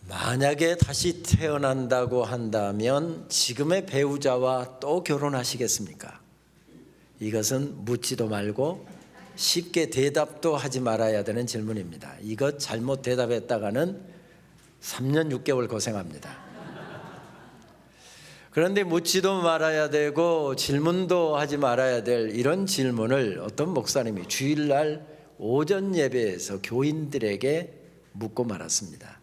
만약에 다시 태어난다고 한다면 지금의 배우자와 또 결혼하시겠습니까? 이것은 묻지도 말고 쉽게 대답도 하지 말아야 되는 질문입니다. 이것 잘못 대답했다가는 3년 6개월 고생합니다. 그런데 묻지도 말아야 되고 질문도 하지 말아야 될 이런 질문을 어떤 목사님이 주일날 오전 예배에서 교인들에게 묻고 말았습니다.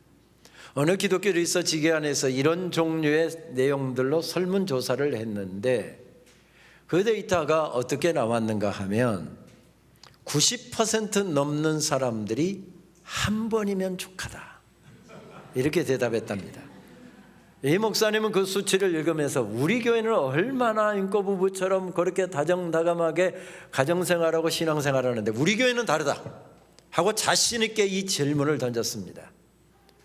어느 기독교 리서치 기관에서 이런 종류의 내용들로 설문조사를 했는데 그 데이터가 어떻게 나왔는가 하면 90% 넘는 사람들이 한 번이면 족하다 이렇게 대답했답니다. 이 목사님은 그 수치를 읽으면서 우리 교회는 얼마나 인꼬부부처럼 그렇게 다정다감하게 가정생활하고 신앙생활을 하는데 우리 교회는 다르다 하고 자신 있게 이 질문을 던졌습니다.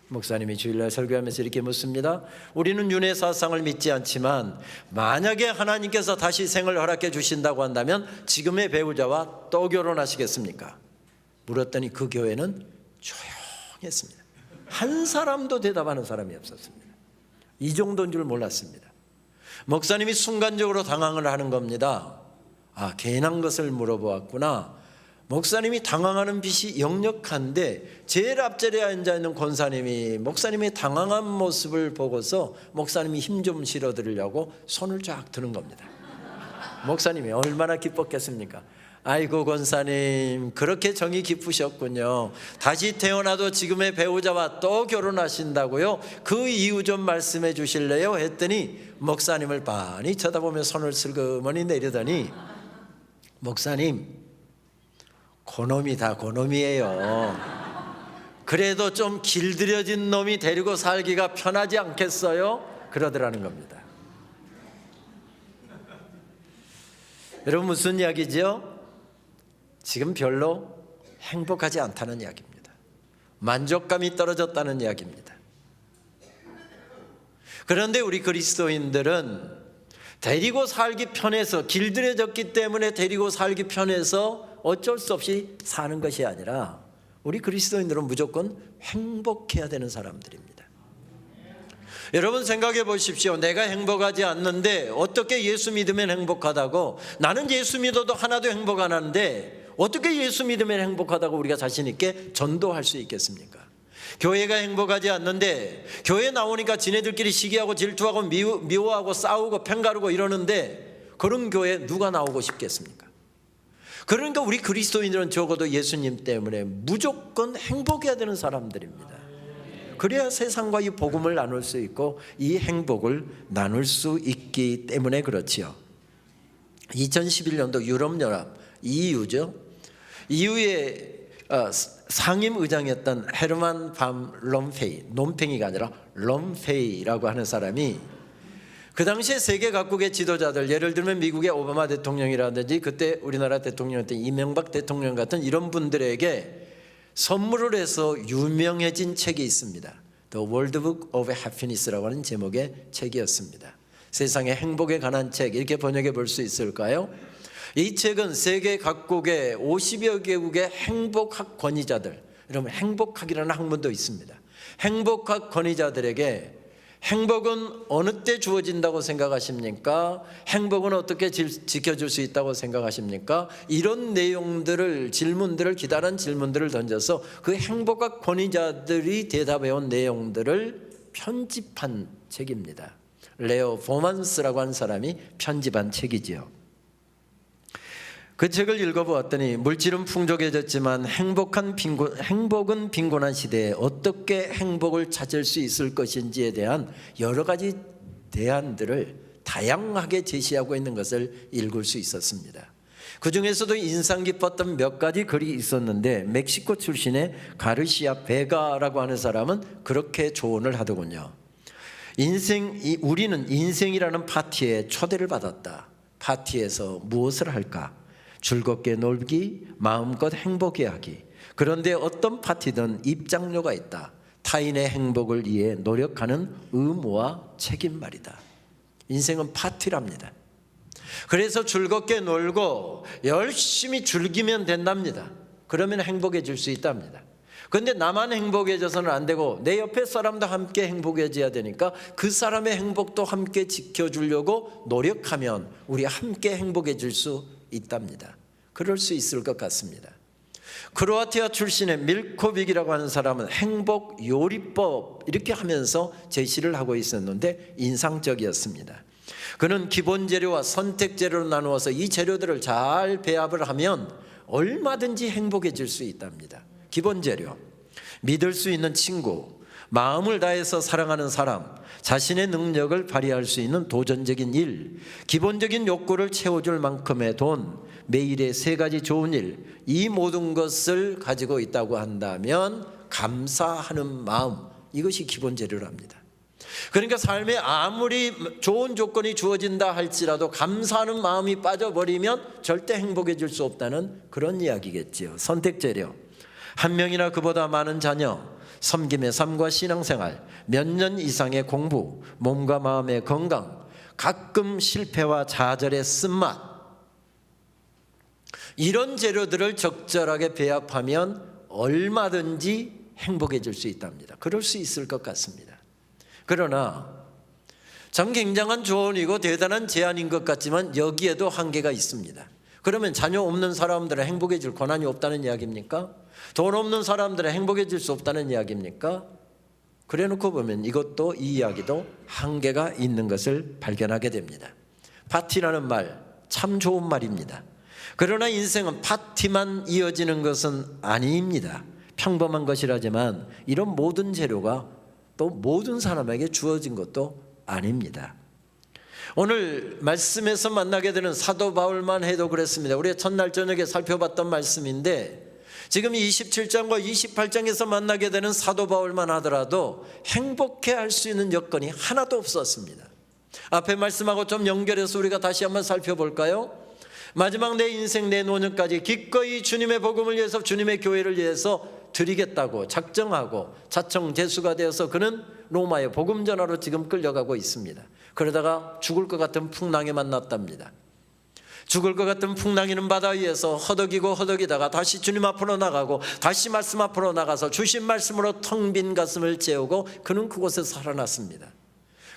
목사님이 주일날 설교하면서 이렇게 묻습니다. 우리는 윤회사상을 믿지 않지만 만약에 하나님께서 다시 생을 허락해 주신다고 한다면 지금의 배우자와 또 결혼하시겠습니까? 물었더니 그 교회는 조용했습니다. 한 사람도 대답하는 사람이 없었습니다. 이 정도인 줄 몰랐습니다. 목사님이 순간적으로 당황을 하는 겁니다. 괜한 것을 물어보았구나. 목사님이 당황하는 빛이 역력한데 제일 앞자리에 앉아있는 권사님이 목사님의 당황한 모습을 보고서 목사님이 힘 좀 실어드리려고 손을 쫙 드는 겁니다. 목사님이 얼마나 기뻤겠습니까? 아이고 권사님 그렇게 정이 깊으셨군요. 다시 태어나도 지금의 배우자와 또 결혼하신다고요? 그 이유 좀 말씀해 주실래요? 했더니 목사님을 빤히 쳐다보며 손을 슬그머니 내리더니 목사님 고놈이 다 고놈이에요. 그래도 좀 길들여진 놈이 데리고 살기가 편하지 않겠어요? 그러더라는 겁니다. 여러분 무슨 이야기죠? 지금 별로 행복하지 않다는 이야기입니다. 만족감이 떨어졌다는 이야기입니다. 그런데 우리 그리스도인들은 데리고 살기 편해서 길들여졌기 때문에 데리고 살기 편해서 어쩔 수 없이 사는 것이 아니라 우리 그리스도인들은 무조건 행복해야 되는 사람들입니다. 여러분 생각해 보십시오. 내가 행복하지 않는데 어떻게 예수 믿으면 행복하다고? 나는 예수 믿어도 하나도 행복 안 하는데 어떻게 예수 믿으면 행복하다고 우리가 자신 있게 전도할 수 있겠습니까? 교회가 행복하지 않는데 교회 나오니까 지네들끼리 시기하고 질투하고 미워하고 싸우고 편가르고 이러는데 그런 교회에 누가 나오고 싶겠습니까? 그러니까 우리 그리스도인들은 적어도 예수님 때문에 무조건 행복해야 되는 사람들입니다. 그래야 세상과 이 복음을 나눌 수 있고 이 행복을 나눌 수 있기 때문에 그렇지요. 2011년도 유럽연합 EU죠. EU의 상임의장이었던 헤르만 밤 롬페이, 롬팽이가 아니라 롬페이라고 하는 사람이 그 당시에 세계 각국의 지도자들, 예를 들면 미국의 오바마 대통령이라든지 그때 우리나라 대통령이었던 이명박 대통령 같은 이런 분들에게 선물을 해서 유명해진 책이 있습니다. The World Book of Happiness라고 하는 제목의 책이었습니다. 세상의 행복에 관한 책 이렇게 번역해 볼 수 있을까요? 이 책은 세계 각국의 50여 개국의 행복학 권위자들, 여러분 행복학이라는 학문도 있습니다. 행복학 권위자들에게 행복은 어느 때 주어진다고 생각하십니까? 행복은 어떻게 지켜줄 수 있다고 생각하십니까? 이런 내용들을 질문들을 기다란 질문들을 던져서 그 행복학 권위자들이 대답해온 내용들을 편집한 책입니다. 레오 포만스라고 하는 사람이 편집한 책이지요. 그 책을 읽어보았더니 물질은 풍족해졌지만 행복은 빈곤한 시대에 어떻게 행복을 찾을 수 있을 것인지에 대한 여러 가지 대안들을 다양하게 제시하고 있는 것을 읽을 수 있었습니다. 그 중에서도 인상 깊었던 몇 가지 글이 있었는데 멕시코 출신의 가르시아 베가라고 하는 사람은 그렇게 조언을 하더군요. 우리는 인생이라는 파티에 초대를 받았다. 파티에서 무엇을 할까? 즐겁게 놀기, 마음껏 행복해하기. 그런데 어떤 파티든 입장료가 있다. 타인의 행복을 위해 노력하는 의무와 책임 말이다. 인생은 파티랍니다. 그래서 즐겁게 놀고 열심히 즐기면 된답니다. 그러면 행복해질 수 있답니다. 그런데 나만 행복해져서는 안 되고 내 옆에 사람도 함께 행복해져야 되니까 그 사람의 행복도 함께 지켜주려고 노력하면 우리 함께 행복해질 수 있답니다. 그럴 수 있을 것 같습니다. 크로아티아 출신의 밀코빅이라고 하는 사람은 행복 요리법 이렇게 하면서 제시를 하고 있었는데 인상적이었습니다. 그는 기본 재료와 선택 재료로 나누어서 이 재료들을 잘 배합을 하면 얼마든지 행복해질 수 있답니다. 기본 재료, 믿을 수 있는 친구, 마음을 다해서 사랑하는 사람, 자신의 능력을 발휘할 수 있는 도전적인 일, 기본적인 욕구를 채워줄 만큼의 돈, 매일의 3가지 좋은 일, 이 모든 것을 가지고 있다고 한다면 감사하는 마음, 이것이 기본 재료랍니다. 그러니까 삶에 아무리 좋은 조건이 주어진다 할지라도 감사하는 마음이 빠져버리면 절대 행복해질 수 없다는 그런 이야기겠지요. 선택 재료, 한 명이나 그보다 많은 자녀, 섬김의 삶과 신앙생활, 몇 년 이상의 공부, 몸과 마음의 건강, 가끔 실패와 좌절의 쓴맛, 이런 재료들을 적절하게 배합하면 얼마든지 행복해질 수 있답니다. 그럴 수 있을 것 같습니다. 그러나 참 굉장한 조언이고 대단한 제안인 것 같지만 여기에도 한계가 있습니다. 그러면 자녀 없는 사람들은 행복해질 권한이 없다는 이야기입니까? 돈 없는 사람들은 행복해질 수 없다는 이야기입니까? 그래 놓고 보면 이것도, 이 이야기도 한계가 있는 것을 발견하게 됩니다. 파티라는 말 참 좋은 말입니다. 그러나 인생은 파티만 이어지는 것은 아닙니다. 평범한 것이라지만 이런 모든 재료가 또 모든 사람에게 주어진 것도 아닙니다. 오늘 말씀에서 만나게 되는 사도 바울만 해도 그랬습니다. 우리가 첫날 저녁에 살펴봤던 말씀인데 지금 27장과 28장에서 만나게 되는 사도 바울만 하더라도 행복해할 수 있는 여건이 하나도 없었습니다. 앞에 말씀하고 좀 연결해서 우리가 다시 한번 살펴볼까요? 마지막 내 인생 내 노년까지 기꺼이 주님의 복음을 위해서, 주님의 교회를 위해서 드리겠다고 작정하고 자청제수가 되어서 그는 로마의 복음 전하로 지금 끌려가고 있습니다. 그러다가 죽을 것 같은 풍랑에 만났답니다. 죽을 것 같은 풍랑이는 바다 위에서 허덕이고 허덕이다가 다시 주님 앞으로 나가고 다시 말씀 앞으로 나가서 주신 말씀으로 텅 빈 가슴을 채우고 그는 그곳에서 살아났습니다.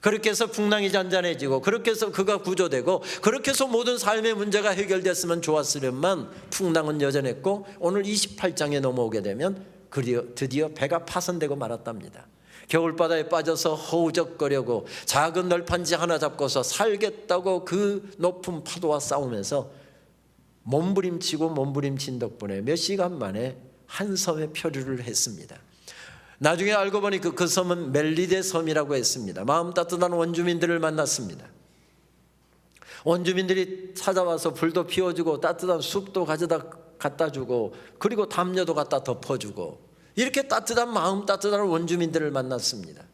그렇게 해서 풍랑이 잔잔해지고 그렇게 해서 그가 구조되고 그렇게 해서 모든 삶의 문제가 해결됐으면 좋았으련만 풍랑은 여전했고 오늘 28장에 넘어오게 되면 드디어 배가 파손되고 말았답니다. 겨울바다에 빠져서 허우적거려고 작은 널판지 하나 잡고서 살겠다고 그 높은 파도와 싸우면서 몸부림치고 몸부림친 덕분에 몇 시간 만에 한 섬에 표류를 했습니다. 나중에 알고 보니 그 섬은 멜리데 섬이라고 했습니다. 마음 따뜻한 원주민들을 만났습니다. 원주민들이 찾아와서 불도 피워주고 따뜻한 숲도 가져다 갖다 주고 그리고 담요도 갖다 덮어주고 이렇게 따뜻한 마음 따뜻한 원주민들을 만났습니다.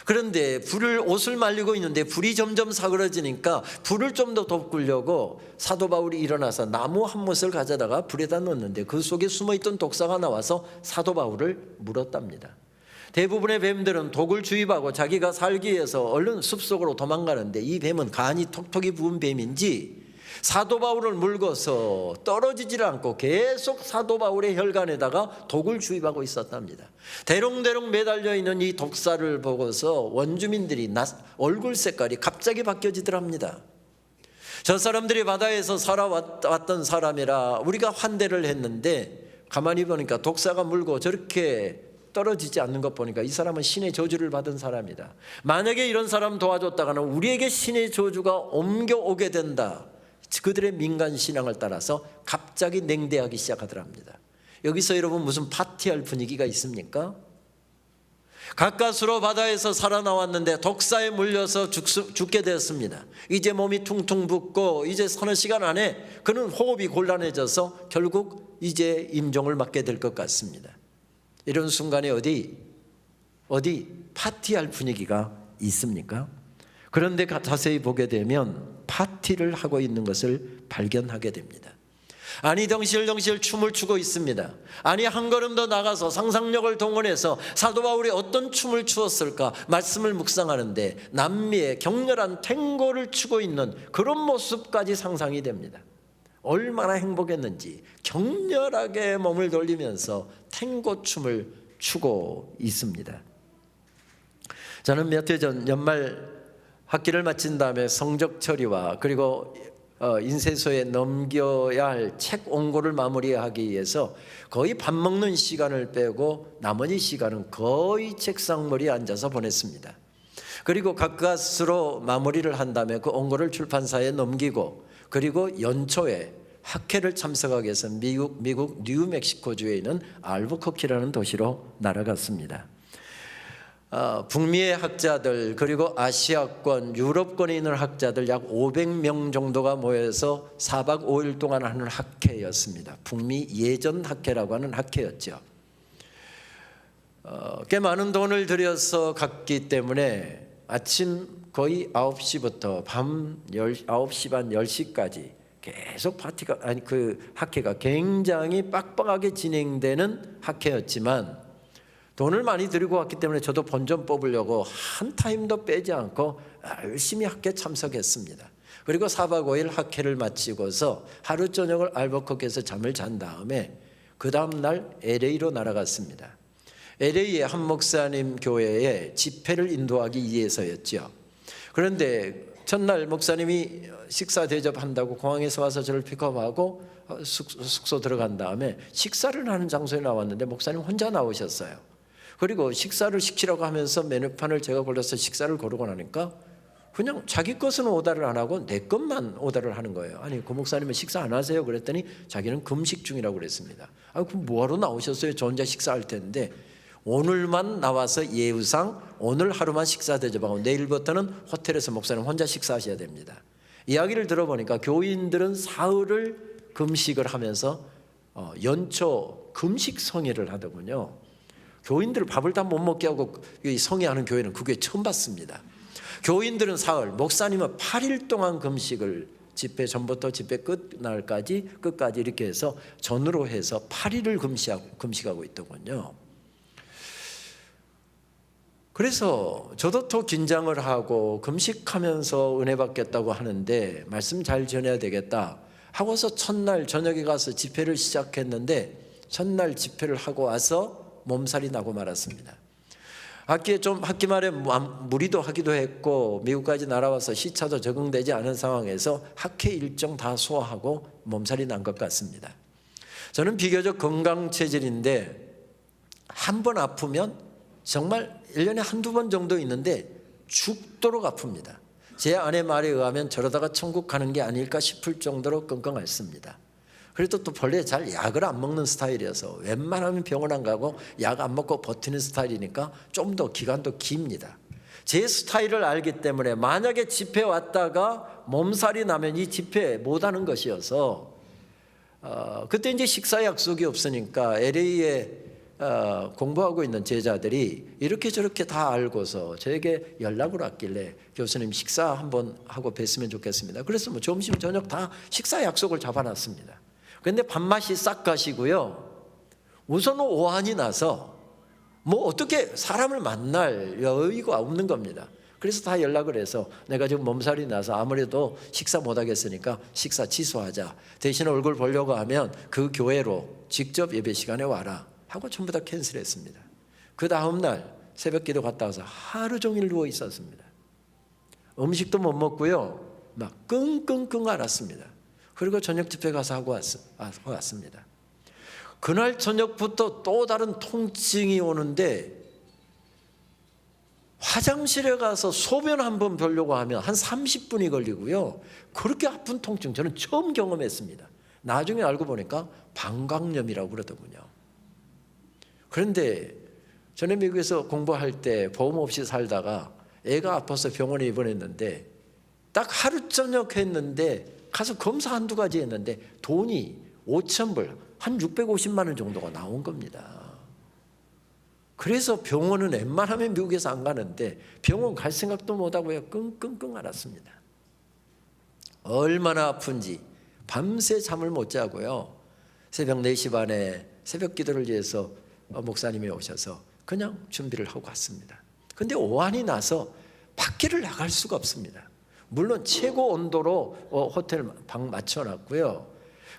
그런데 옷을 말리고 있는데 불이 점점 사그러지니까 불을 좀 더 덮으려고 사도 바울이 일어나서 나무 한 못을 가져다가 불에다 넣었는데 그 속에 숨어있던 독사가 나와서 사도 바울을 물었답니다. 대부분의 뱀들은 독을 주입하고 자기가 살기 위해서 얼른 숲속으로 도망가는데 이 뱀은 간이 톡톡이 부은 뱀인지 사도 바울을 물고서 떨어지질 않고 계속 사도 바울의 혈관에다가 독을 주입하고 있었답니다. 대롱대롱 매달려 있는 이 독사를 보고서 원주민들이 얼굴 색깔이 갑자기 바뀌어지더랍니다. 저 사람들이 바다에서 살아왔던 사람이라 우리가 환대를 했는데 가만히 보니까 독사가 물고 저렇게 떨어지지 않는 것 보니까 이 사람은 신의 저주를 받은 사람이다. 만약에 이런 사람 도와줬다가는 우리에게 신의 저주가 옮겨오게 된다. 그들의 민간 신앙을 따라서 갑자기 냉대하기 시작하더랍니다. 여기서 여러분 무슨 파티할 분위기가 있습니까? 가까스로 바다에서 살아나왔는데 독사에 물려서 죽게 되었습니다. 이제 몸이 퉁퉁 붓고 이제 서너 시간 안에 그는 호흡이 곤란해져서 결국 이제 임종을 맞게 될 것 같습니다. 이런 순간에 어디 파티할 분위기가 있습니까? 그런데 자세히 보게 되면 파티를 하고 있는 것을 발견하게 됩니다. 아니 덩실덩실 춤을 추고 있습니다. 아니 한 걸음 더 나가서 상상력을 동원해서 사도 바울이 어떤 춤을 추었을까 말씀을 묵상하는데 남미의 격렬한 탱고를 추고 있는 그런 모습까지 상상이 됩니다. 얼마나 행복했는지 격렬하게 몸을 돌리면서 탱고 춤을 추고 있습니다. 저는 몇 해 전 연말 학기를 마친 다음에 성적 처리와 그리고 인쇄소에 넘겨야 할 책 원고를 마무리하기 위해서 거의 밥 먹는 시간을 빼고 나머지 시간은 거의 책상머리에 앉아서 보냈습니다. 그리고 가까스로 마무리를 한 다음에 그 원고를 출판사에 넘기고 그리고 연초에 학회를 참석하기 위해서 미국 뉴멕시코주에 있는 알부커키라는 도시로 날아갔습니다. 북미의 학자들 그리고 아시아권, 유럽권에 있는 학자들 약 500명 정도가 모여서 4박 5일 동안 하는 학회였습니다. 북미 예전 학회라고 하는 학회였죠. 꽤 많은 돈을 들여서 갔기 때문에 아침 거의 9시부터 밤 9시 반 10시까지 계속 그 학회가 굉장히 빡빡하게 진행되는 학회였지만 돈을 많이 들고 왔기 때문에 저도 본전 뽑으려고 한 타임도 빼지 않고 열심히 학회에 참석했습니다. 그리고 4박 5일 학회를 마치고서 하루 저녁을 알버커키에서 잠을 잔 다음에 그 다음 날 LA로 날아갔습니다. LA의 한 목사님 교회에 집회를 인도하기 위해서였죠. 그런데 첫날 목사님이 식사 대접한다고 공항에서 와서 저를 픽업하고 숙소 들어간 다음에 식사를 하는 장소에 나왔는데 목사님 혼자 나오셨어요. 그리고 식사를 시키라고 하면서 메뉴판을 제가 골라서 식사를 고르고 나니까 그냥 자기 것은 오더를 안 하고 내 것만 오더를 하는 거예요. 아니 그 목사님은 식사 안 하세요? 그랬더니 자기는 금식 중이라고 그랬습니다. 그럼 뭐하러 나오셨어요? 저 혼자 식사할 텐데. 오늘만 나와서 예우상 오늘 하루만 식사 대접하고 내일부터는 호텔에서 목사님 혼자 식사하셔야 됩니다. 이야기를 들어보니까 교인들은 사흘을 금식을 하면서 연초 금식 성회를 하더군요. 교인들을 밥을 다 못 먹게 하고 성회하는 교회는 그게 처음 봤습니다. 교인들은 사흘, 목사님은 8일 동안 금식을 집회 전부터 집회 끝날까지 끝까지 이렇게 해서 전으로 해서 8일을 금식하고 있더군요. 그래서 저도 더 긴장을 하고 금식하면서 은혜 받겠다고 하는데 말씀 잘 전해야 되겠다 하고서 첫날 저녁에 가서 집회를 시작했는데 첫날 집회를 하고 와서 몸살이 나고 말았습니다. 학기 말에 무리도 하기도 했고 미국까지 날아와서 시차도 적응되지 않은 상황에서 학회 일정 다 소화하고 몸살이 난 것 같습니다. 저는 비교적 건강 체질인데 한 번 아프면 정말 1년에 한두 번 정도 있는데 죽도록 아픕니다. 제 아내 말에 의하면 저러다가 천국 가는 게 아닐까 싶을 정도로 끙끙 앓습니다. 그래도 또 본래 잘 약을 안 먹는 스타일이어서 웬만하면 병원 안 가고 약 안 먹고 버티는 스타일이니까 좀 더 기간도 깁니다. 제 스타일을 알기 때문에 만약에 집회 왔다가 몸살이 나면 이 집회 못 하는 것이어서 그때 이제 식사 약속이 없으니까 LA에 공부하고 있는 제자들이 이렇게 저렇게 다 알고서 저에게 연락을 왔길래 교수님 식사 한번 하고 뵀으면 좋겠습니다. 그래서 뭐 점심 저녁 다 식사 약속을 잡아놨습니다. 그런데 밥맛이 싹 가시고요. 우선 오한이 나서 뭐 어떻게 사람을 만날 여유가 없는 겁니다. 그래서 다 연락을 해서 내가 지금 몸살이 나서 아무래도 식사 못 하겠으니까 식사 취소하자. 대신 얼굴 보려고 하면 그 교회로 직접 예배 시간에 와라 하고 전부 다 캔슬했습니다. 그 다음 날 새벽 기도 갔다 와서 하루 종일 누워 있었습니다. 음식도 못 먹고요. 막 끙끙끙 앓았습니다. 그리고 저녁 집회 가서 하고 왔습니다. 그날 저녁부터 또 다른 통증이 오는데 화장실에 가서 소변 한번 보려고 하면 한 30분이 걸리고요. 그렇게 아픈 통증 저는 처음 경험했습니다. 나중에 알고 보니까 방광염이라고 그러더군요. 그런데 전에 미국에서 공부할 때 보험 없이 살다가 애가 아파서 병원에 입원했는데 딱 하루 저녁 했는데 가서 검사 한두 가지 했는데 돈이 5,000불, 한 650만 원 정도가 나온 겁니다. 그래서 병원은 웬만하면 미국에서 안 가는데 병원 갈 생각도 못하고요. 끙끙끙 앓았습니다. 얼마나 아픈지 밤새 잠을 못 자고요. 새벽 4시 반에 새벽 기도를 위해서 목사님이 오셔서 그냥 준비를 하고 왔습니다. 그런데 오한이 나서 밖에를 나갈 수가 없습니다. 물론 최고 온도로 호텔 방 맞춰놨고요.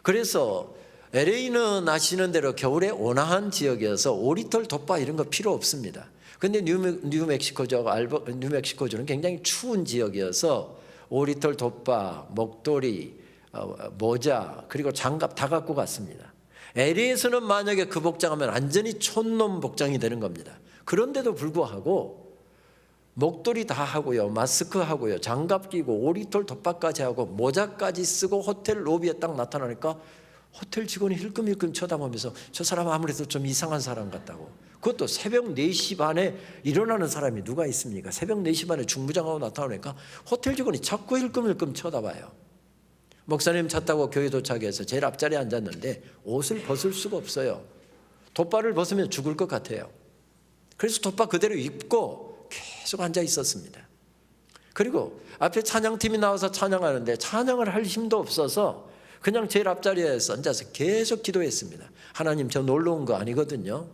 그래서 LA는 아시는 대로 겨울에 온화한 지역이어서 오리털, 돛바 이런 거 필요 없습니다. 근데 뉴멕시코주는 굉장히 추운 지역이어서 오리털, 돛바, 목도리, 모자 그리고 장갑 다 갖고 갔습니다. LA에서는 만약에 그 복장하면 완전히 촌놈 복장이 되는 겁니다. 그런데도 불구하고 목도리 다 하고요, 마스크 하고요, 장갑 끼고 오리털, 돛바까지 하고 모자까지 쓰고 호텔 로비에 딱 나타나니까 호텔 직원이 힐끔힐끔 쳐다보면서 저 사람 아무래도 좀 이상한 사람 같다고. 그것도 새벽 4시 반에 일어나는 사람이 누가 있습니까? 새벽 4시 반에 중부장하고 나타나니까 호텔 직원이 자꾸 힐끔힐끔 쳐다봐요. 목사님 차 타고 교회 도착해서 제일 앞자리에 앉았는데 옷을 벗을 수가 없어요. 돛바를 벗으면 죽을 것 같아요. 그래서 돛바 그대로 입고 계속 앉아 있었습니다. 그리고 앞에 찬양팀이 나와서 찬양하는데 찬양을 할 힘도 없어서 그냥 제일 앞자리에 앉아서 계속 기도했습니다. 하나님, 저 놀러 온 거 아니거든요.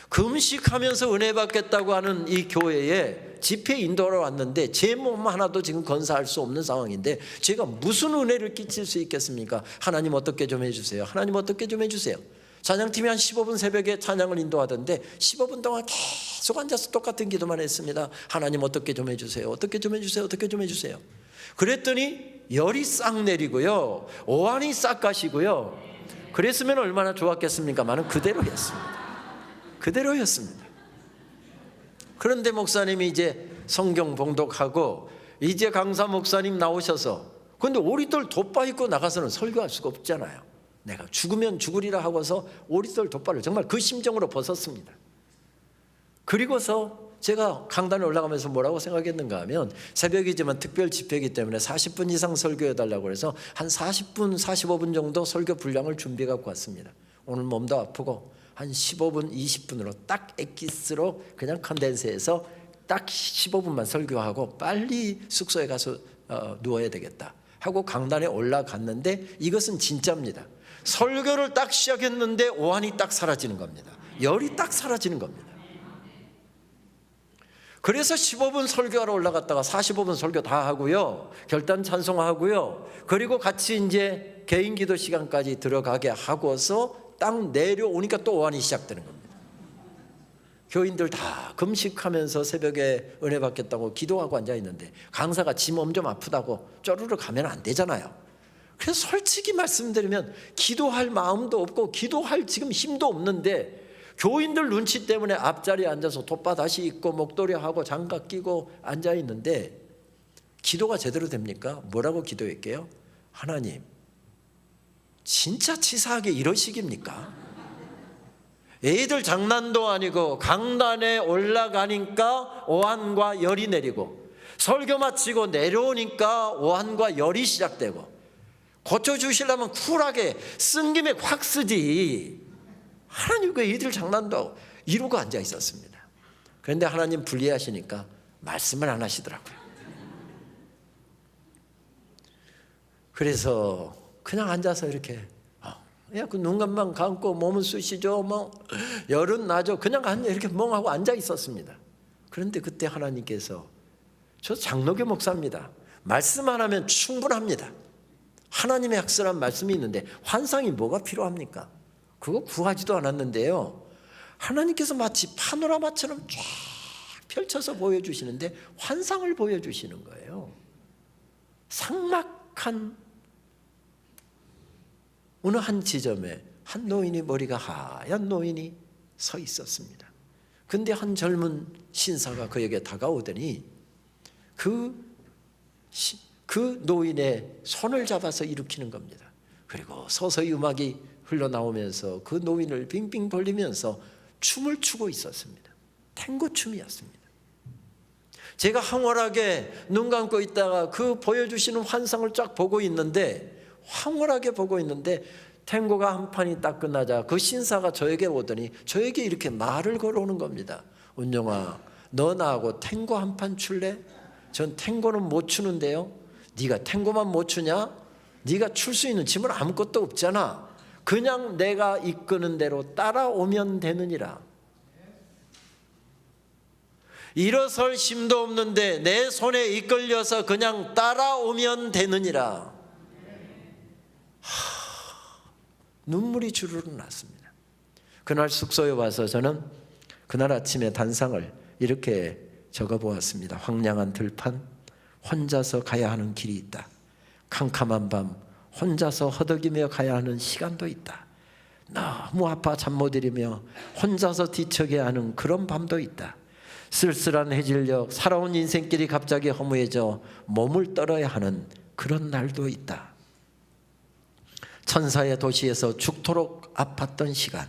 금식하면서 은혜 받겠다고 하는 이 교회에 집회 인도하러 왔는데 제 몸 하나도 지금 건사할 수 없는 상황인데 제가 무슨 은혜를 끼칠 수 있겠습니까? 하나님 어떻게 좀 해주세요. 하나님 어떻게 좀 해주세요. 찬양팀이 한 15분 새벽에 찬양을 인도하던데 15분 동안 계속 앉아서 똑같은 기도만 했습니다. 하나님 어떻게 좀 해주세요. 어떻게 좀 해주세요. 어떻게 좀 해주세요. 그랬더니 열이 싹 내리고요, 오한이 싹 가시고요. 그랬으면 얼마나 좋았겠습니까만은 그대로였습니다. 그대로였습니다. 그런데 목사님이 이제 성경 봉독하고 이제 강사 목사님 나오셔서, 근데 오리털 돛바 입고 나가서는 설교할 수가 없잖아요. 내가 죽으면 죽으리라 하고서 오리털 돛바를 정말 그 심정으로 벗었습니다. 그리고서 제가 강단에 올라가면서 뭐라고 생각했는가 하면, 새벽이지만 특별 집회이기 때문에 40분 이상 설교해달라고 해서 한 40분 45분 정도 설교 분량을 준비해 갖고 왔습니다. 오늘 몸도 아프고 한 15분 20분으로 딱 엑기스로 그냥 컨덴스해서 딱 15분만 설교하고 빨리 숙소에 가서 누워야 되겠다 하고 강단에 올라갔는데, 이것은 진짜입니다. 설교를 딱 시작했는데 오한이 딱 사라지는 겁니다. 열이 딱 사라지는 겁니다. 그래서 15분 설교하러 올라갔다가 45분 설교 다 하고요, 결단 찬송하고요, 그리고 같이 이제 개인 기도 시간까지 들어가게 하고서 딱 내려오니까 또 오한이 시작되는 겁니다. 교인들 다 금식하면서 새벽에 은혜 받겠다고 기도하고 앉아 있는데 강사가 지 몸 좀 아프다고 쪼르르 가면 안 되잖아요. 그래서 솔직히 말씀드리면 기도할 마음도 없고 기도할 지금 힘도 없는데, 교인들 눈치 때문에 앞자리에 앉아서 돛바 다시 입고 목도리 하고 장갑 끼고 앉아 있는데 기도가 제대로 됩니까? 뭐라고 기도할게요? 하나님, 진짜 치사하게 이러시깁니까? 애들 장난도 아니고 강단에 올라가니까 오한과 열이 내리고, 설교 마치고 내려오니까 오한과 열이 시작되고, 고쳐주시려면 쿨하게 쓴 김에 확 쓰지, 하나님 그 애들 장난도 하고 이러고 앉아 있었습니다. 그런데 하나님 불리하시니까 말씀을 안 하시더라고요. 그래서 그냥 앉아서 이렇게 그 눈감만 감고 몸은 쑤시죠, 뭐 열은 나죠, 그냥 이렇게 멍하고 앉아 있었습니다. 그런데 그때 하나님께서, 저 장로교 목사입니다, 말씀 안 하면 충분합니다. 하나님의 확실한 말씀이 있는데 환상이 뭐가 필요합니까? 그거 구하지도 않았는데요, 하나님께서 마치 파노라마처럼 쫙 펼쳐서 보여주시는데 환상을 보여주시는 거예요. 삭막한 어느 한 지점에 한 노인이, 머리가 하얀 노인이 서 있었습니다. 근데 한 젊은 신사가 그에게 다가오더니 그 노인의 손을 잡아서 일으키는 겁니다. 그리고 서서히 음악이 흘러나오면서 그 노인을 빙빙 돌리면서 춤을 추고 있었습니다. 탱고 춤이었습니다. 제가 황홀하게 눈 감고 있다가 그 보여주시는 환상을 쫙 보고 있는데, 황홀하게 보고 있는데 탱고가 한 판이 딱 끝나자 그 신사가 저에게 오더니 저에게 이렇게 말을 걸어오는 겁니다. 은영아, 너 나하고 탱고 한 판 출래? 전 탱고는 못 추는데요. 네가 탱고만 못 추냐? 네가 출 수 있는 짐은 아무것도 없잖아. 그냥 내가 이끄는 대로 따라오면 되느니라. 일어설 힘도 없는데 내 손에 이끌려서 그냥 따라오면 되느니라. 눈물이 주르르 났습니다. 그날 숙소에 와서 저는 그날 아침에 단상을 이렇게 적어보았습니다. 황량한 들판, 혼자서 가야 하는 길이 있다. 캄캄한 밤, 혼자서 허덕이며 가야 하는 시간도 있다. 너무 아파 잠 못 이루며 혼자서 뒤척여야 하는 그런 밤도 있다. 쓸쓸한 해질녘 살아온 인생길이 갑자기 허무해져 몸을 떨어야 하는 그런 날도 있다. 천사의 도시에서 죽도록 아팠던 시간,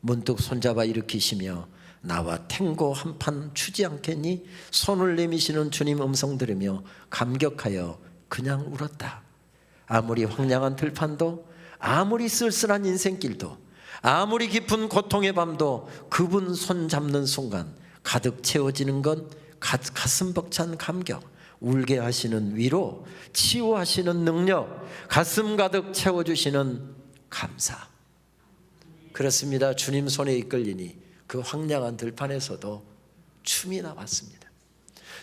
문득 손잡아 일으키시며 나와 탱고 한 판 추지 않겠니? 손을 내미시는 주님 음성 들으며 감격하여 그냥 울었다. 아무리 황량한 들판도, 아무리 쓸쓸한 인생길도, 아무리 깊은 고통의 밤도 그분 손 잡는 순간 가득 채워지는 건 가슴 벅찬 감격, 울게 하시는 위로, 치유하시는 능력, 가슴 가득 채워주시는 감사. 그렇습니다. 주님 손에 이끌리니 그 황량한 들판에서도 춤이 나왔습니다.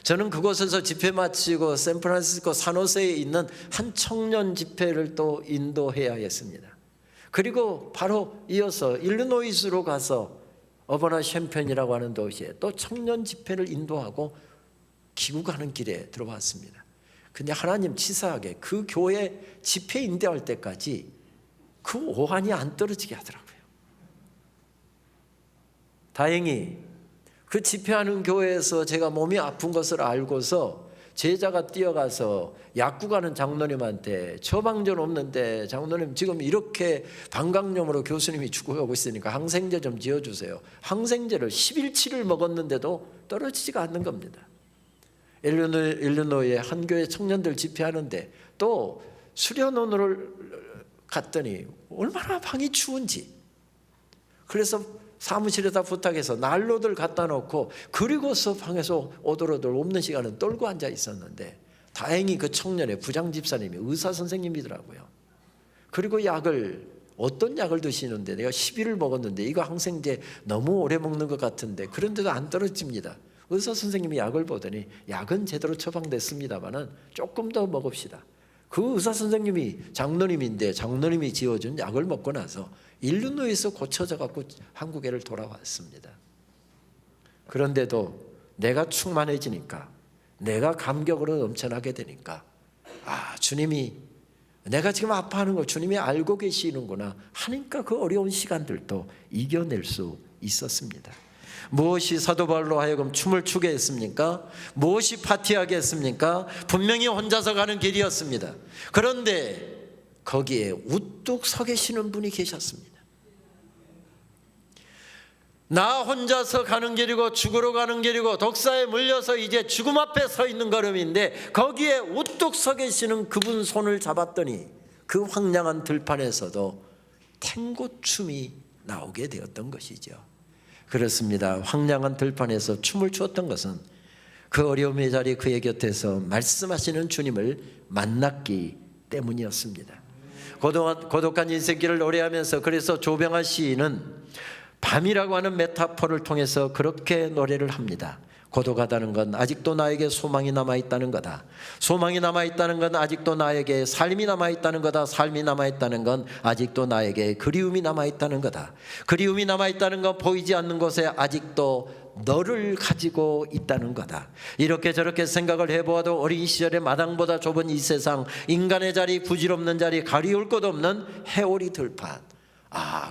저는 그곳에서 집회 마치고 샌프란시스코 산호세에 있는 한 청년 집회를 또 인도해야 했습니다. 그리고 바로 이어서 일리노이스로 가서 어버나 캠펜이라고 하는 도시에 또 청년 집회를 인도하고 귀국하는 길에 들어왔습니다. 근데 하나님 치사하게 그 교회 집회 인도할 때까지 그 오한이 안 떨어지게 하더라고요. 다행히 그 집회하는 교회에서 제가 몸이 아픈 것을 알고서 제자가 뛰어가서 약국하는 장로님한테 처방전 없는데 장로님 지금 이렇게 방광염으로 교수님이 죽어가고 있으니까 항생제 좀 지어주세요. 항생제를 10일치를 먹었는데도 떨어지지가 않는 겁니다. 일리노이의 한 교회 청년들 집회하는데 또 수련원을 갔더니 얼마나 방이 추운지, 그래서 사무실에다 부탁해서 난로들 갖다 놓고 그리고서 방에서 오돌오돌 없는 시간은 떨고 앉아 있었는데 다행히 그 청년의 부장 집사님이 의사 선생님이더라고요. 그리고 어떤 약을 드시는데 내가 10일을 먹었는데 이거 항생제 너무 오래 먹는 것 같은데 그런데도 안 떨어집니다. 의사 선생님이 약을 보더니 약은 제대로 처방됐습니다마는 조금 더 먹읍시다. 그 의사 선생님이 장로님인데 장로님이 지어준 약을 먹고 나서 일리노이에서 고쳐져 갖고 한국에를 돌아왔습니다. 그런데도 내가 충만해지니까, 내가 감격으로 넘쳐나게 되니까 주님이 내가 지금 아파하는 걸 주님이 알고 계시는구나 하니까 그 어려운 시간들도 이겨낼 수 있었습니다. 무엇이 사도 바울로 하여금 춤을 추게 했습니까? 무엇이 파티하게 했습니까? 분명히 혼자서 가는 길이었습니다. 그런데 거기에 우뚝 서 계시는 분이 계셨습니다. 나 혼자서 가는 길이고 죽으러 가는 길이고 독사에 물려서 이제 죽음 앞에 서 있는 걸음인데 거기에 우뚝 서 계시는 그분 손을 잡았더니 그 황량한 들판에서도 탱고 춤이 나오게 되었던 것이죠. 그렇습니다. 황량한 들판에서 춤을 추었던 것은 그 어려움의 자리 그의 곁에서 말씀하시는 주님을 만났기 때문이었습니다. 고독한 인생길을 노래하면서 그래서 조병아 시인은 밤이라고 하는 메타포를 통해서 그렇게 노래를 합니다. 고독하다는 건 아직도 나에게 소망이 남아있다는 거다. 소망이 남아있다는 건 아직도 나에게 삶이 남아있다는 거다. 삶이 남아있다는 건 아직도 나에게 그리움이 남아있다는 거다. 그리움이 남아있다는 건 보이지 않는 곳에 아직도 너를 가지고 있다는 거다. 이렇게 저렇게 생각을 해보아도 어린 시절의 마당보다 좁은 이 세상, 인간의 자리, 부질없는 자리, 가리울 것 없는 해오리 들판,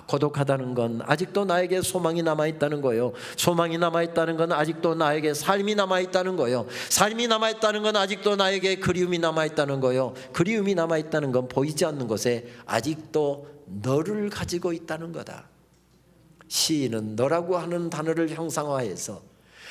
고독하다는 건 아직도 나에게 소망이 남아있다는 거요. 소망이 남아있다는 건 아직도 나에게 삶이 남아있다는 거요. 삶이 남아있다는 건 아직도 나에게 그리움이 남아있다는 거요. 그리움이 남아있다는 건 보이지 않는 곳에 아직도 너를 가지고 있다는 거다. 시인은 너라고 하는 단어를 형상화해서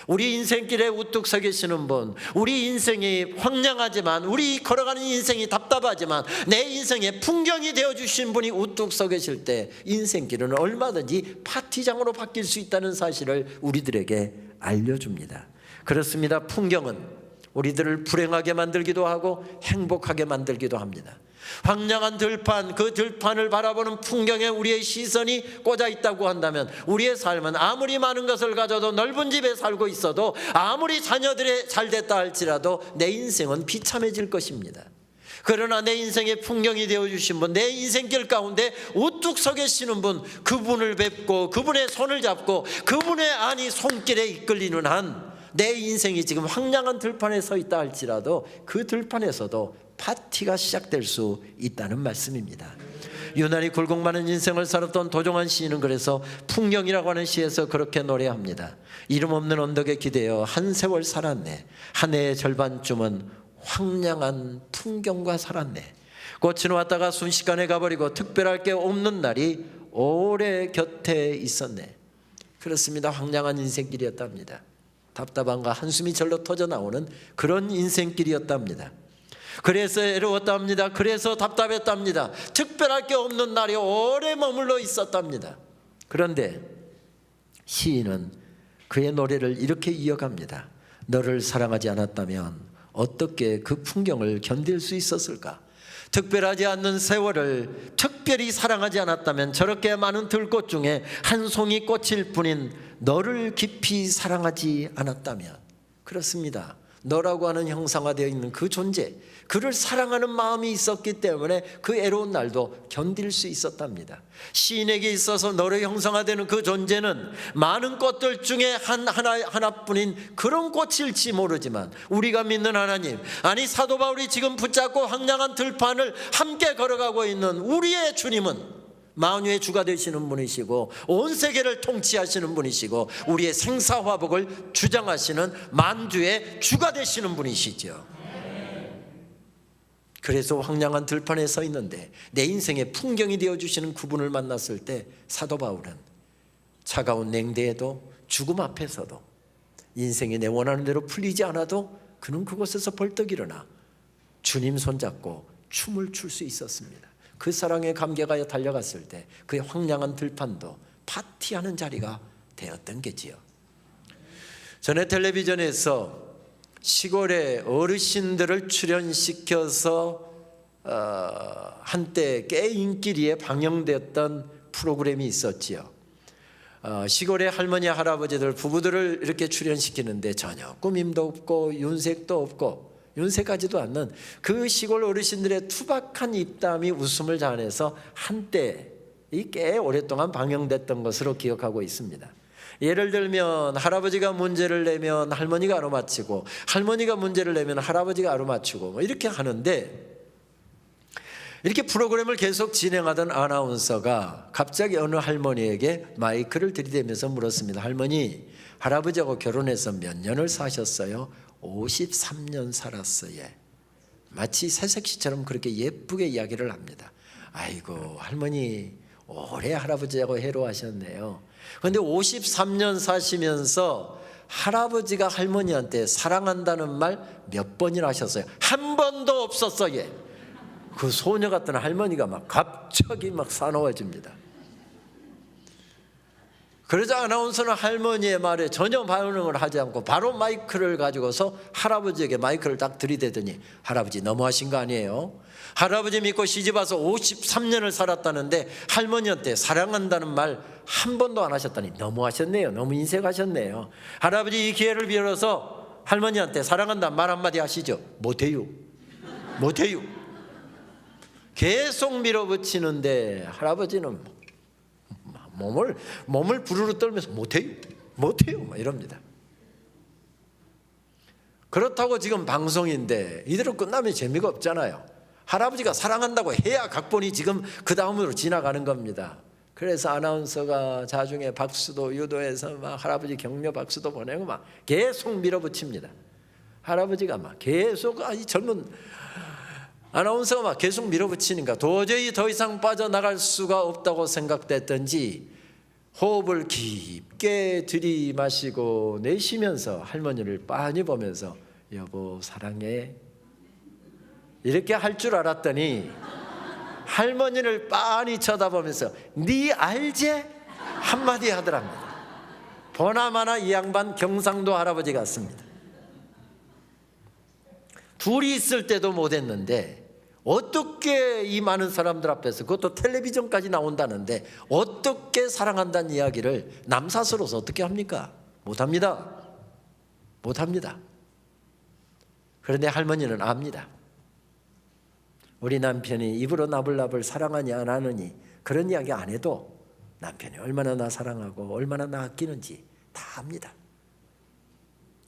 우리 인생길에 우뚝 서 계시는 분, 우리 인생이 황량하지만, 우리 걸어가는 인생이 답답하지만 내 인생의 풍경이 되어주신 분이 우뚝 서 계실 때 인생길은 얼마든지 파티장으로 바뀔 수 있다는 사실을 우리들에게 알려줍니다. 그렇습니다. 풍경은 우리들을 불행하게 만들기도 하고 행복하게 만들기도 합니다. 황량한 들판, 그 들판을 바라보는 풍경에 우리의 시선이 꽂아 있다고 한다면 우리의 삶은 아무리 많은 것을 가져도 넓은 집에 살고 있어도 아무리 자녀들이 잘 됐다 할지라도 내 인생은 비참해질 것입니다. 그러나 내 인생의 풍경이 되어주신 분, 내 인생길 가운데 우뚝 서 계시는 분, 그분을 뵙고 그분의 손을 잡고 그분의 손길에 이끌리는 한 내 인생이 지금 황량한 들판에 서 있다 할지라도 그 들판에서도 파티가 시작될 수 있다는 말씀입니다. 유난히 굴곡 많은 인생을 살았던 도종환 시인은 그래서 풍경이라고 하는 시에서 그렇게 노래합니다. 이름 없는 언덕에 기대어 한 세월 살았네. 한 해의 절반쯤은 황량한 풍경과 살았네. 꽃은 왔다가 순식간에 가버리고 특별할 게 없는 날이 오래 곁에 있었네. 그렇습니다. 황량한 인생길이었답니다. 답답함과 한숨이 절로 터져 나오는 그런 인생길이었답니다. 그래서 애로웠답니다. 그래서 답답했답니다. 특별할 게 없는 날이 오래 머물러 있었답니다. 그런데 시인은 그의 노래를 이렇게 이어갑니다. 너를 사랑하지 않았다면 어떻게 그 풍경을 견딜 수 있었을까? 특별하지 않는 세월을 특별히 사랑하지 않았다면 저렇게 많은 들꽃 중에 한 송이 꽃일 뿐인 너를 깊이 사랑하지 않았다면, 그렇습니다. 너라고 하는 형상화되어 있는 그 존재, 그를 사랑하는 마음이 있었기 때문에 그 애로운 날도 견딜 수 있었답니다. 시인에게 있어서 너로 형상화되는 그 존재는 많은 꽃들 중에 하나뿐인 그런 꽃일지 모르지만 우리가 믿는 하나님, 사도 바울이 지금 붙잡고 황량한 들판을 함께 걸어가고 있는 우리의 주님은 만유의 주가 되시는 분이시고 온 세계를 통치하시는 분이시고 우리의 생사화복을 주장하시는 만주의 주가 되시는 분이시죠. 그래서 황량한 들판에 서 있는데 내 인생의 풍경이 되어주시는 그분을 만났을 때 사도 바울은 차가운 냉대에도 죽음 앞에서도 인생이 내 원하는 대로 풀리지 않아도 그는 그곳에서 벌떡 일어나 주님 손잡고 춤을 출 수 있었습니다. 그 사랑에 감격하여 달려갔을 때 그의 황량한 들판도 파티하는 자리가 되었던 게지요. 전에 텔레비전에서 시골의 어르신들을 출연시켜서 한때 꽤 인기리에 방영되었던 프로그램이 있었지요. 시골의 할머니 할아버지들 부부들을 이렇게 출연시키는데 전혀 꾸밈도 없고 윤색도 없고 윤색하지도 않는 그 시골 어르신들의 투박한 입담이 웃음을 자아내서 한때 꽤 오랫동안 방영됐던 것으로 기억하고 있습니다. 예를 들면 할아버지가 문제를 내면 할머니가 알아맞히고 할머니가 문제를 내면 할아버지가 알아맞히고 이렇게 하는데, 이렇게 프로그램을 계속 진행하던 아나운서가 갑자기 어느 할머니에게 마이크를 들이대면서 물었습니다. 할머니, 할아버지하고 결혼해서 몇 년을 사셨어요? 53년 살았어요. 마치 새색시처럼 그렇게 예쁘게 이야기를 합니다. 아이고 할머니 오래 할아버지하고 해로하셨네요. 그런데 53년 사시면서 할아버지가 할머니한테 사랑한다는 말 몇 번이나 하셨어요? 한 번도 없었어요. 그 소녀 같은 할머니가 갑자기 사나워집니다. 그러자 아나운서는 할머니의 말에 전혀 반응을 하지 않고 바로 마이크를 가지고서 할아버지에게 마이크를 딱 들이대더니, 할아버지 너무하신 거 아니에요? 할아버지 믿고 시집와서 53년을 살았다는데 할머니한테 사랑한다는 말 한 번도 안 하셨다니 너무하셨네요. 너무 인색하셨네요. 할아버지 이 기회를 빌어서 할머니한테 사랑한다는 말 한마디 하시죠. 못해요. 계속 밀어붙이는데 할아버지는 몸을 부르르 떨면서 못해요 이럽니다. 그렇다고 지금 방송인데 이대로 끝나면 재미가 없잖아요. 할아버지가 사랑한다고 해야 각본이 지금 그 다음으로 지나가는 겁니다. 그래서 아나운서가 자중에 박수도 유도해서 할아버지 격려 박수도 보내고 계속 밀어붙입니다. 할아버지가 계속 이 젊은 아나운서가 계속 밀어붙이니까 도저히 더 이상 빠져나갈 수가 없다고 생각됐던지 호흡을 깊게 들이마시고 내쉬면서 할머니를 빤히 보면서 여보 사랑해 이렇게 할 줄 알았더니 할머니를 빤히 쳐다보면서 네 알지? 한마디 하더랍니다. 보나마나 이 양반 경상도 할아버지 같습니다. 둘이 있을 때도 못했는데 어떻게 이 많은 사람들 앞에서, 그것도 텔레비전까지 나온다는데 어떻게 사랑한다는 이야기를 남사스러워서 어떻게 합니까? 못합니다. 그런데 할머니는 압니다. 우리 남편이 입으로 나불나불 사랑하니 안 하느니 그런 이야기 안 해도 남편이 얼마나 나 사랑하고 얼마나 나 아끼는지 다 압니다.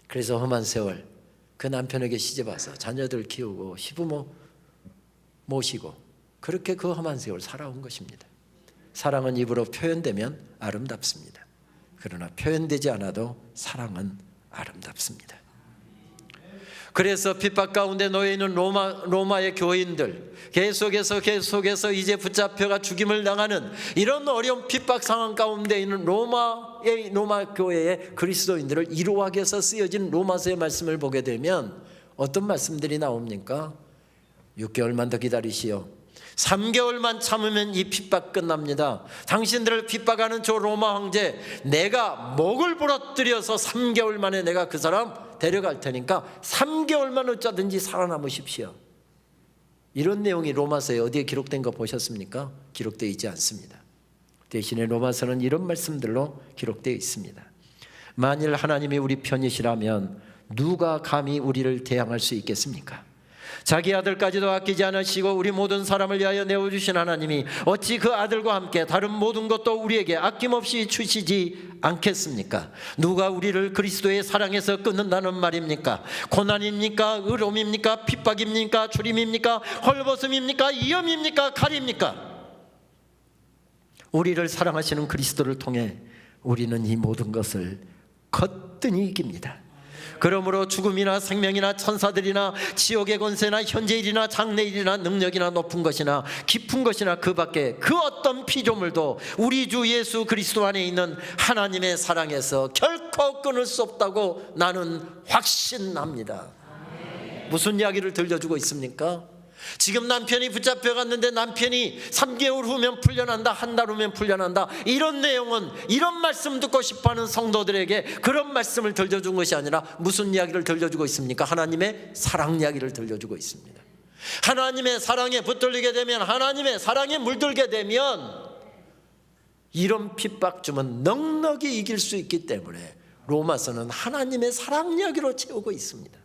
그래서 험한 세월 그 남편에게 시집와서 자녀들 키우고 시부모 모시고 그렇게 그 험한 세월 살아온 것입니다. 사랑은 입으로 표현되면 아름답습니다. 그러나 표현되지 않아도 사랑은 아름답습니다. 그래서 핍박 가운데 놓여 있는 로마의 교인들 계속해서 이제 붙잡혀가 죽임을 당하는 이런 어려운 핍박 상황 가운데 있는 로마 교회의 그리스도인들을 위로하기 위해서 쓰여진 로마서의 말씀을 보게 되면 어떤 말씀들이 나옵니까? 6개월만 더 기다리시오. 3개월만 참으면 이 핍박 끝납니다. 당신들을 핍박하는 저 로마 황제, 내가 목을 부러뜨려서 3개월 만에 내가 그 사람 데려갈 테니까 3개월만 어쩌든지 살아남으십시오. 이런 내용이 로마서에 어디에 기록된 거 보셨습니까? 기록되어 있지 않습니다. 대신에 로마서는 이런 말씀들로 기록되어 있습니다. 만일 하나님이 우리 편이시라면 누가 감히 우리를 대항할 수 있겠습니까? 자기 아들까지도 아끼지 않으시고 우리 모든 사람을 위하여 내어주신 하나님이 어찌 그 아들과 함께 다른 모든 것도 우리에게 아낌없이 주시지 않겠습니까? 누가 우리를 그리스도의 사랑에서 끊는다는 말입니까? 고난입니까? 의로움입니까? 핍박입니까? 주림입니까? 헐벗음입니까? 위험입니까? 칼입니까? 우리를 사랑하시는 그리스도를 통해 우리는 이 모든 것을 거뜬히 이깁니다. 그러므로 죽음이나 생명이나 천사들이나 지옥의 권세나 현재일이나 장래일이나 능력이나 높은 것이나 깊은 것이나 그 밖에 그 어떤 피조물도 우리 주 예수 그리스도 안에 있는 하나님의 사랑에서 결코 끊을 수 없다고 나는 확신합니다. 무슨 이야기를 들려주고 있습니까? 지금 남편이 붙잡혀갔는데 남편이 3개월 후면 풀려난다, 한 달 후면 풀려난다, 이런 내용은 이런 말씀 듣고 싶어하는 성도들에게 그런 말씀을 들려준 것이 아니라 무슨 이야기를 들려주고 있습니까? 하나님의 사랑 이야기를 들려주고 있습니다. 하나님의 사랑에 붙들리게 되면, 하나님의 사랑에 물들게 되면 이런 핍박쯤은 넉넉히 이길 수 있기 때문에 로마서는 하나님의 사랑 이야기로 채우고 있습니다.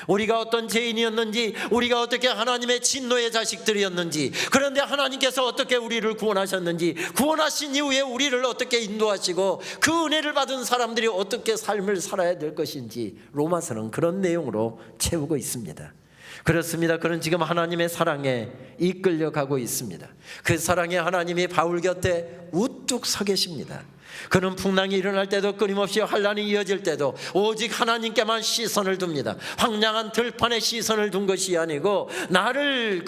우리가 어떤 죄인이었는지, 우리가 어떻게 하나님의 진노의 자식들이었는지, 그런데 하나님께서 어떻게 우리를 구원하셨는지, 구원하신 이후에 우리를 어떻게 인도하시고 그 은혜를 받은 사람들이 어떻게 삶을 살아야 될 것인지 로마서는 그런 내용으로 채우고 있습니다. 그렇습니다. 그는 지금 하나님의 사랑에 이끌려가고 있습니다. 그 사랑의 하나님이 바울 곁에 우뚝 서 계십니다. 그는 풍랑이 일어날 때도 끊임없이 환란이 이어질 때도 오직 하나님께만 시선을 둡니다. 황량한 들판에 시선을 둔 것이 아니고 나를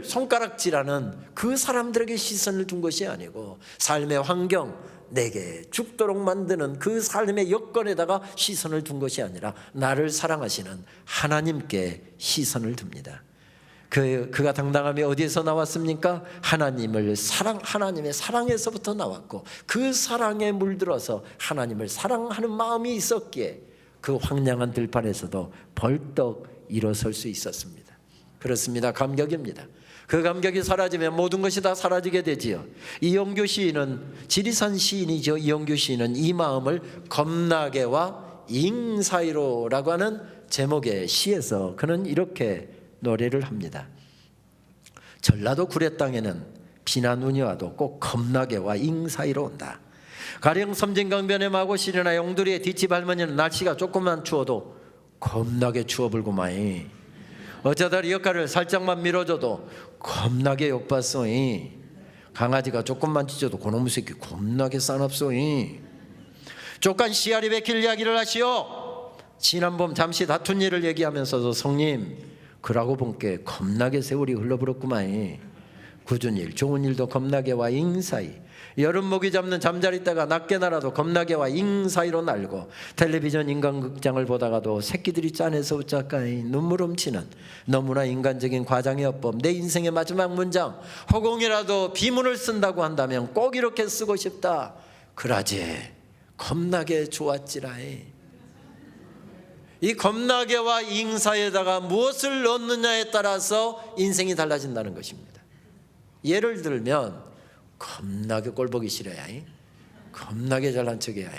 손가락질하는 그 사람들에게 시선을 둔 것이 아니고 삶의 환경, 내게 죽도록 만드는 그 삶의 여건에다가 시선을 둔 것이 아니라 나를 사랑하시는 하나님께 시선을 둡니다. 그가 당당함이 어디에서 나왔습니까? 하나님의 사랑에서부터 나왔고 그 사랑에 물들어서 하나님을 사랑하는 마음이 있었기에 그 황량한 들판에서도 벌떡 일어설 수 있었습니다. 그렇습니다. 감격입니다. 그 감격이 사라지면 모든 것이 다 사라지게 되지요. 이영규 시인은 지리산 시인이죠. 이영규 시인은 이 마음을 겁나게와 잉 사이로라고 하는 제목의 시에서 그는 이렇게 노래를 합니다. 전라도 구례 땅에는 비나 눈이 와도 꼭 겁나게와 잉 사이로 온다. 가령 섬진강변에 마고시리나 용두리의 뒷집 할머니는 날씨가 조금만 추워도 겁나게 추워 불구마이. 어쩌다 리어카를 살짝만 밀어줘도 겁나게 욕봤소이. 강아지가 조금만 짖어도 그놈의 새끼 겁나게 싸납소이. 족간 씨알이 베길 이야기를 하시오. 지난봄 잠시 다툰 일을 얘기하면서도 성님 그러고 본게 겁나게 세월이 흘러버렸구만. 굳은 일 좋은 일도 겁나게 와 잉사이. 여름 모기 잡는 잠자리 때가 낮게 날아도 겁나게 와 잉사이로 날고 텔레비전 인간극장을 보다가도 새끼들이 짠해서 웃자까이 눈물 훔치는 너무나 인간적인 과장의 어법. 내 인생의 마지막 문장 허공이라도 비문을 쓴다고 한다면 꼭 이렇게 쓰고 싶다. 그러지 겁나게 좋았지라이. 이 겁나게와 잉사에다가 무엇을 넣느냐에 따라서 인생이 달라진다는 것입니다. 예를 들면 겁나게 꼴보기 싫어야, 겁나게 잘난 척이야,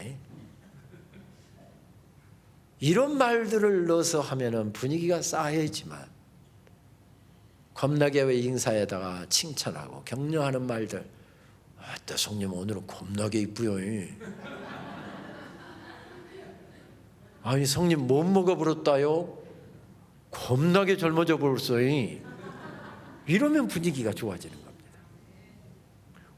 이런 말들을 넣어서 하면은 분위기가 싸해지만 겁나게 왜 인사에다가 칭찬하고 격려하는 말들. 아따 성님 오늘은 겁나게 이쁘요. 아니 성님 못 먹어버렸다요. 겁나게 젊어져 버렸어요. 이러면 분위기가 좋아지는 겁니다.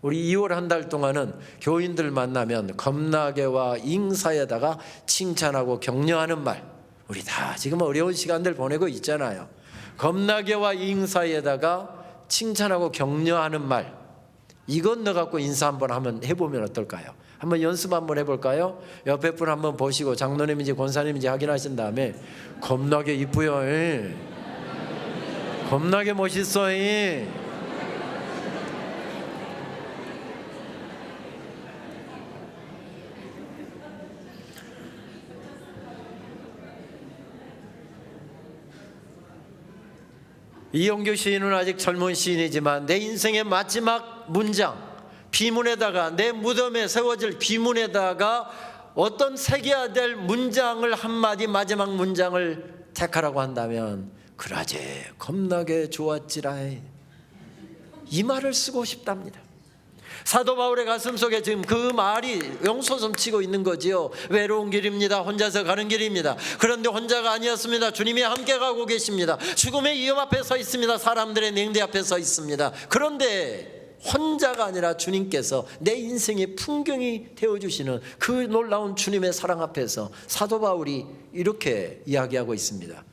우리 2월 한 달 동안은 교인들 만나면 겁나게와 인사에다가 칭찬하고 격려하는 말, 우리 다 지금 어려운 시간들 보내고 있잖아요. 겁나게와 인사에다가 칭찬하고 격려하는 말, 이건 넣어갖고 인사 한번 해보면 어떨까요? 한번 연습 한번 해볼까요? 옆에 분 한번 보시고 장로님인지 권사님인지 확인하신 다음에 겁나게 이쁘요, 겁나게 멋있어. 이용규 시인은 아직 젊은 시인이지만 내 인생의 마지막 문장, 비문에다가 내 무덤에 세워질 비문에다가 어떤 새겨야 될 문장을 한마디 마지막 문장을 택하라고 한다면 그라제 겁나게 좋았지라, 이 말을 쓰고 싶답니다. 사도 바울의 가슴 속에 지금 그 말이 용솟음 치고 있는 거지요. 외로운 길입니다. 혼자서 가는 길입니다. 그런데 혼자가 아니었습니다. 주님이 함께 가고 계십니다. 죽음의 위험 앞에 서 있습니다. 사람들의 냉대 앞에 서 있습니다. 그런데 혼자가 아니라 주님께서 내 인생의 풍경이 되어주시는 그 놀라운 주님의 사랑 앞에서 사도 바울이 이렇게 이야기하고 있습니다.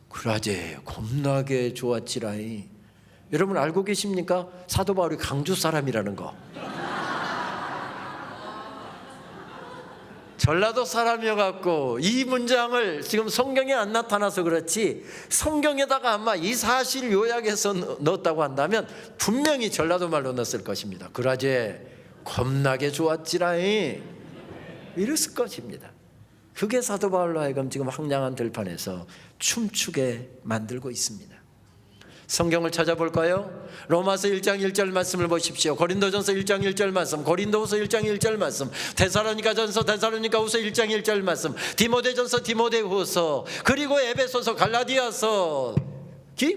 그라제 겁나게 좋았지라이. 여러분 알고 계십니까? 사도 바울이 강주 사람이라는 거. 전라도 사람이어갖고 이 문장을 지금 성경에 안 나타나서 그렇지 성경에다가 아마 이 사실 요약해서 넣었다고 한다면 분명히 전라도 말로 넣었을 것입니다. 그라제 겁나게 좋았지라이, 이랬을 것입니다. 그게 사도 바울로 하여금 지금 황량한 들판에서 춤추게 만들고 있습니다. 성경을 찾아볼까요? 로마서 1장 1절 말씀을 보십시오. 고린도전서 1장 1절 말씀, 고린도후서 1장 1절 말씀, 데살로니가전서, 데살로니가후서 1장 1절 말씀, 디모데전서, 디모데후서, 그리고 에베소서, 갈라디아서,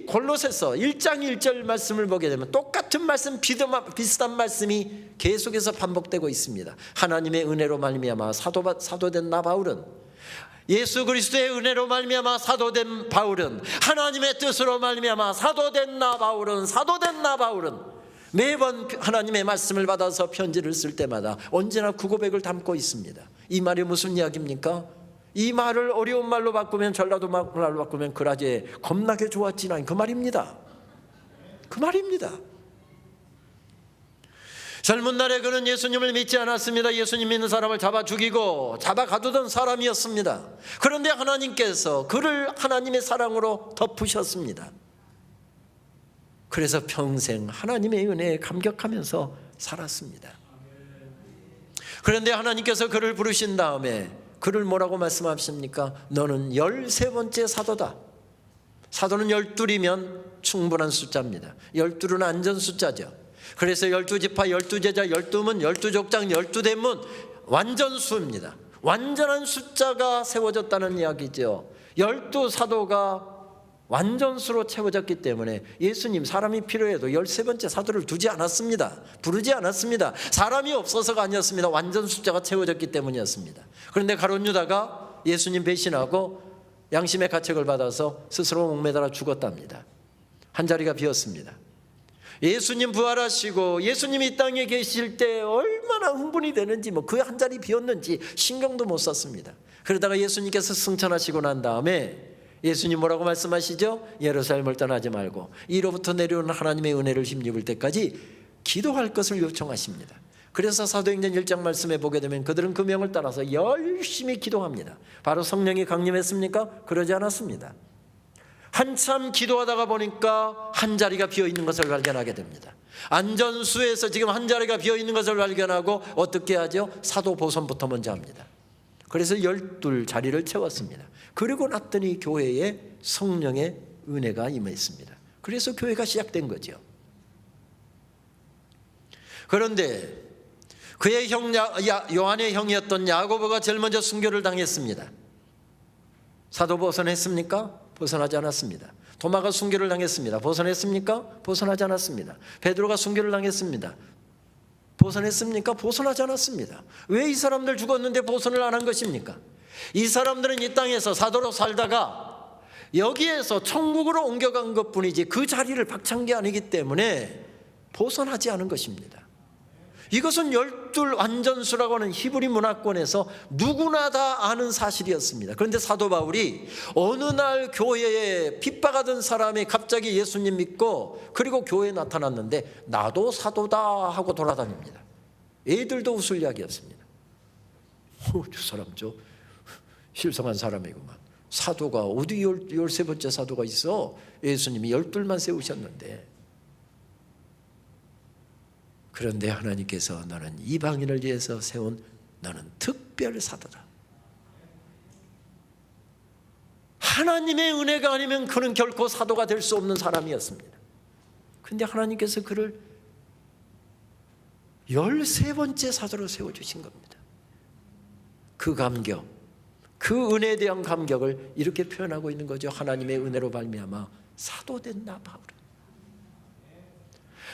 골로새서 1장 1절 말씀을 보게 되면 똑같은 말씀, 비슷한 말씀이 계속해서 반복되고 있습니다. 하나님의 은혜로 말미암아 사도된 나 바울은, 예수 그리스도의 은혜로 말미암아 사도된 바울은, 하나님의 뜻으로 말미암아 사도된 나 바울은, 매번 하나님의 말씀을 받아서 편지를 쓸 때마다 언제나 그 고백을 담고 있습니다. 이 말이 무슨 이야기입니까? 이 말을 어려운 말로 바꾸면, 전라도 말로 바꾸면 그라제 겁나게 좋았지나, 그 말입니다. 그 말입니다. 젊은 날에 그는 예수님을 믿지 않았습니다. 예수님 믿는 사람을 잡아 죽이고 잡아 가두던 사람이었습니다. 그런데 하나님께서 그를 하나님의 사랑으로 덮으셨습니다. 그래서 평생 하나님의 은혜에 감격하면서 살았습니다. 그런데 하나님께서 그를 부르신 다음에 그를 뭐라고 말씀하십니까? 너는 13번째 사도다. 사도는 12이면 충분한 숫자입니다. 12는 안전 숫자죠. 그래서 12지파, 12제자, 12문, 12족장, 12대문, 완전수입니다. 완전한 숫자가 세워졌다는 이야기죠. 12사도가 완전수로 채워졌기 때문에 예수님 사람이 필요해도 13번째 사도를 두지 않았습니다. 부르지 않았습니다. 사람이 없어서가 아니었습니다. 완전 숫자가 채워졌기 때문이었습니다. 그런데 가룟 유다가 예수님 배신하고 양심의 가책을 받아서 스스로 목매달아 죽었답니다. 한 자리가 비었습니다. 예수님 부활하시고 예수님이 이 땅에 계실 때 얼마나 흥분이 되는지, 그 한 자리 비었는지 신경도 못 썼습니다. 그러다가 예수님께서 승천하시고 난 다음에 예수님 뭐라고 말씀하시죠? 예루살렘을 떠나지 말고 이로부터 내려오는 하나님의 은혜를 힘입을 때까지 기도할 것을 요청하십니다. 그래서 사도행전 1장 말씀에 보게 되면 그들은 그 명을 따라서 열심히 기도합니다. 바로 성령이 강림했습니까? 그러지 않았습니다. 한참 기도하다가 보니까 한 자리가 비어있는 것을 발견하게 됩니다. 안전수에서 지금 한 자리가 비어있는 것을 발견하고 어떻게 하죠? 사도 보선부터 먼저 합니다. 그래서 12자리를 채웠습니다. 그리고 났더니 교회에 성령의 은혜가 임했습니다. 그래서 교회가 시작된 거죠. 그런데 그의 형 요한의 형이었던 야고보가 제일 먼저 순교를 당했습니다. 사도 벗어났습니까? 벗어나지 않았습니다. 도마가 순교를 당했습니다. 벗어냈습니까? 벗어나지 않았습니다. 베드로가 순교를 당했습니다. 벗어냈습니까? 벗어나지 않았습니다. 왜 이 사람들 죽었는데 벗어를 안 한 것입니까? 이 사람들은 이 땅에서 사도로 살다가 여기에서 천국으로 옮겨간 것뿐이지 그 자리를 박찬 게 아니기 때문에 벗어나지 않은 것입니다. 이것은 열둘 완전수라고 하는 히브리 문화권에서 누구나 다 아는 사실이었습니다. 그런데 사도 바울이 어느 날 교회에 핍박하던 사람이 갑자기 예수님 믿고 그리고 교회에 나타났는데 나도 사도다 하고 돌아다닙니다. 애들도 웃을 이야기였습니다. 저 사람 저 실성한 사람이구만. 사도가 어디 13번째 사도가 있어? 예수님이 12만 세우셨는데. 그런데 하나님께서 너는 이방인을 위해서 세운 너는 특별 사도다. 하나님의 은혜가 아니면 그는 결코 사도가 될 수 없는 사람이었습니다. 그런데 하나님께서 그를 13번째 사도로 세워주신 겁니다. 그 감격, 그 은혜에 대한 감격을 이렇게 표현하고 있는 거죠. 하나님의 은혜로 말미암아 사도된 나 바울은,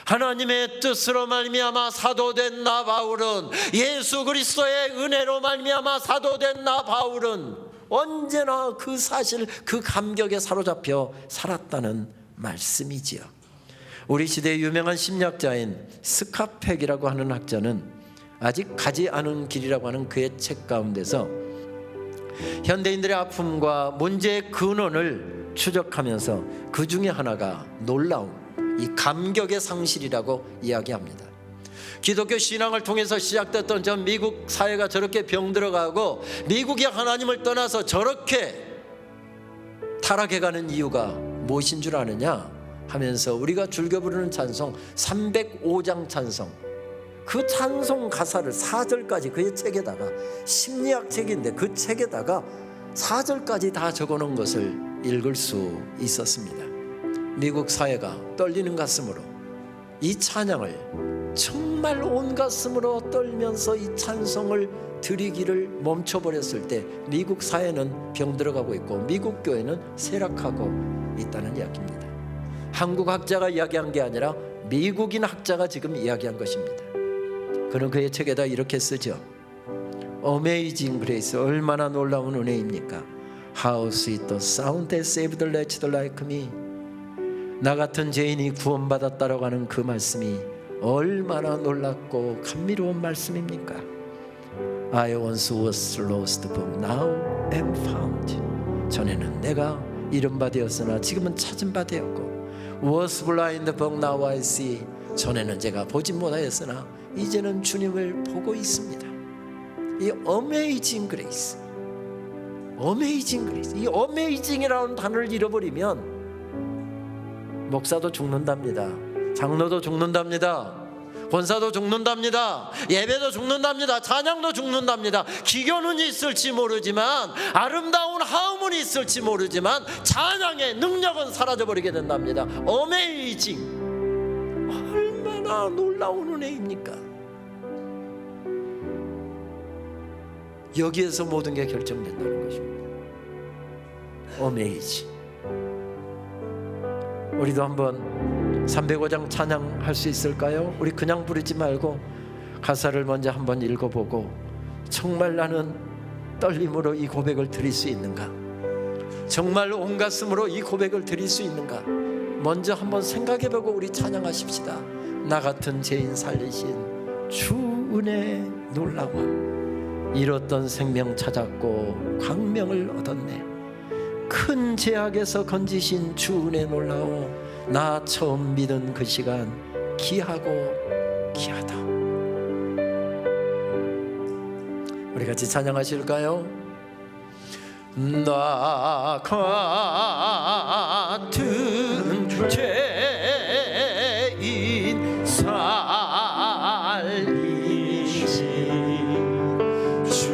하나님의 뜻으로 말미암아 사도된 나 바울은, 예수 그리스도의 은혜로 말미암아 사도된 나 바울은 언제나 그 사실, 그 감격에 사로잡혀 살았다는 말씀이지요. 우리 시대의 유명한 심리학자인 스카펙이라고 하는 학자는 아직 가지 않은 길이라고 하는 그의 책 가운데서 현대인들의 아픔과 문제의 근원을 추적하면서 그 중에 하나가 놀라움, 이 감격의 상실이라고 이야기합니다. 기독교 신앙을 통해서 시작됐던 전 미국 사회가 저렇게 병들어가고 미국이 하나님을 떠나서 저렇게 타락해가는 이유가 무엇인 줄 아느냐 하면서 우리가 즐겨 부르는 찬송 305장 찬송, 그 찬송 가사를 4절까지 그의 책에다가, 심리학 책인데 그 책에다가 4절까지 다 적어놓은 것을 읽을 수 있었습니다. 미국 사회가 떨리는 가슴으로 이 찬양을 정말 온 가슴으로 떨면서 이 찬송을 드리기를 멈춰버렸을 때 미국 사회는 병들어가고 있고 미국 교회는 쇠락하고 있다는 이야기입니다. 한국 학자가 이야기한 게 아니라 미국인 학자가 지금 이야기한 것입니다. 그는 그의 책에다 이렇게 쓰죠. Amazing Grace, 얼마나 놀라운 은혜입니까? How sweet the sound that saved a wretch like me. 나 같은 죄인이 구원받았다라고 하는 그 말씀이 얼마나 놀랍고 감미로운 말씀입니까? I once was lost but now am found. 전에는 내가 잃은 바 되었으나 지금은 찾은 바 되었고, was blind but now I see. 전에는 제가 보지 못하였으나 이제는 주님을 보고 있습니다. 이 Amazing Grace, Amazing Grace, 이 Amazing이라는 단어를 잃어버리면 목사도 죽는답니다. 장로도 죽는답니다. 권사도 죽는답니다. 예배도 죽는답니다. 찬양도 죽는답니다. 기교는 있을지 모르지만, 아름다운 하음은 있을지 모르지만 찬양의 능력은 사라져버리게 된답니다. Amazing, 얼마나 놀라운 은혜입니까? 여기에서 모든 게 결정된다는 것입니다. Amazing. 우리도 한번 305장 찬양할 수 있을까요? 우리 그냥 부르지 말고 가사를 먼저 한번 읽어보고 정말 나는 떨림으로 이 고백을 드릴 수 있는가, 정말 온 가슴으로 이 고백을 드릴 수 있는가, 먼저 한번 생각해보고 우리 찬양하십시다. 나 같은 죄인 살리신 주 은혜 놀라워, 잃었던 생명 찾았고 광명을 얻었네. 큰 제약에서 건지신 주 은혜 놀라워, 나 처음 믿은 그 시간 귀하고 귀하다. 우리 같이 찬양하실까요? 나 같은 죄인 살리신 주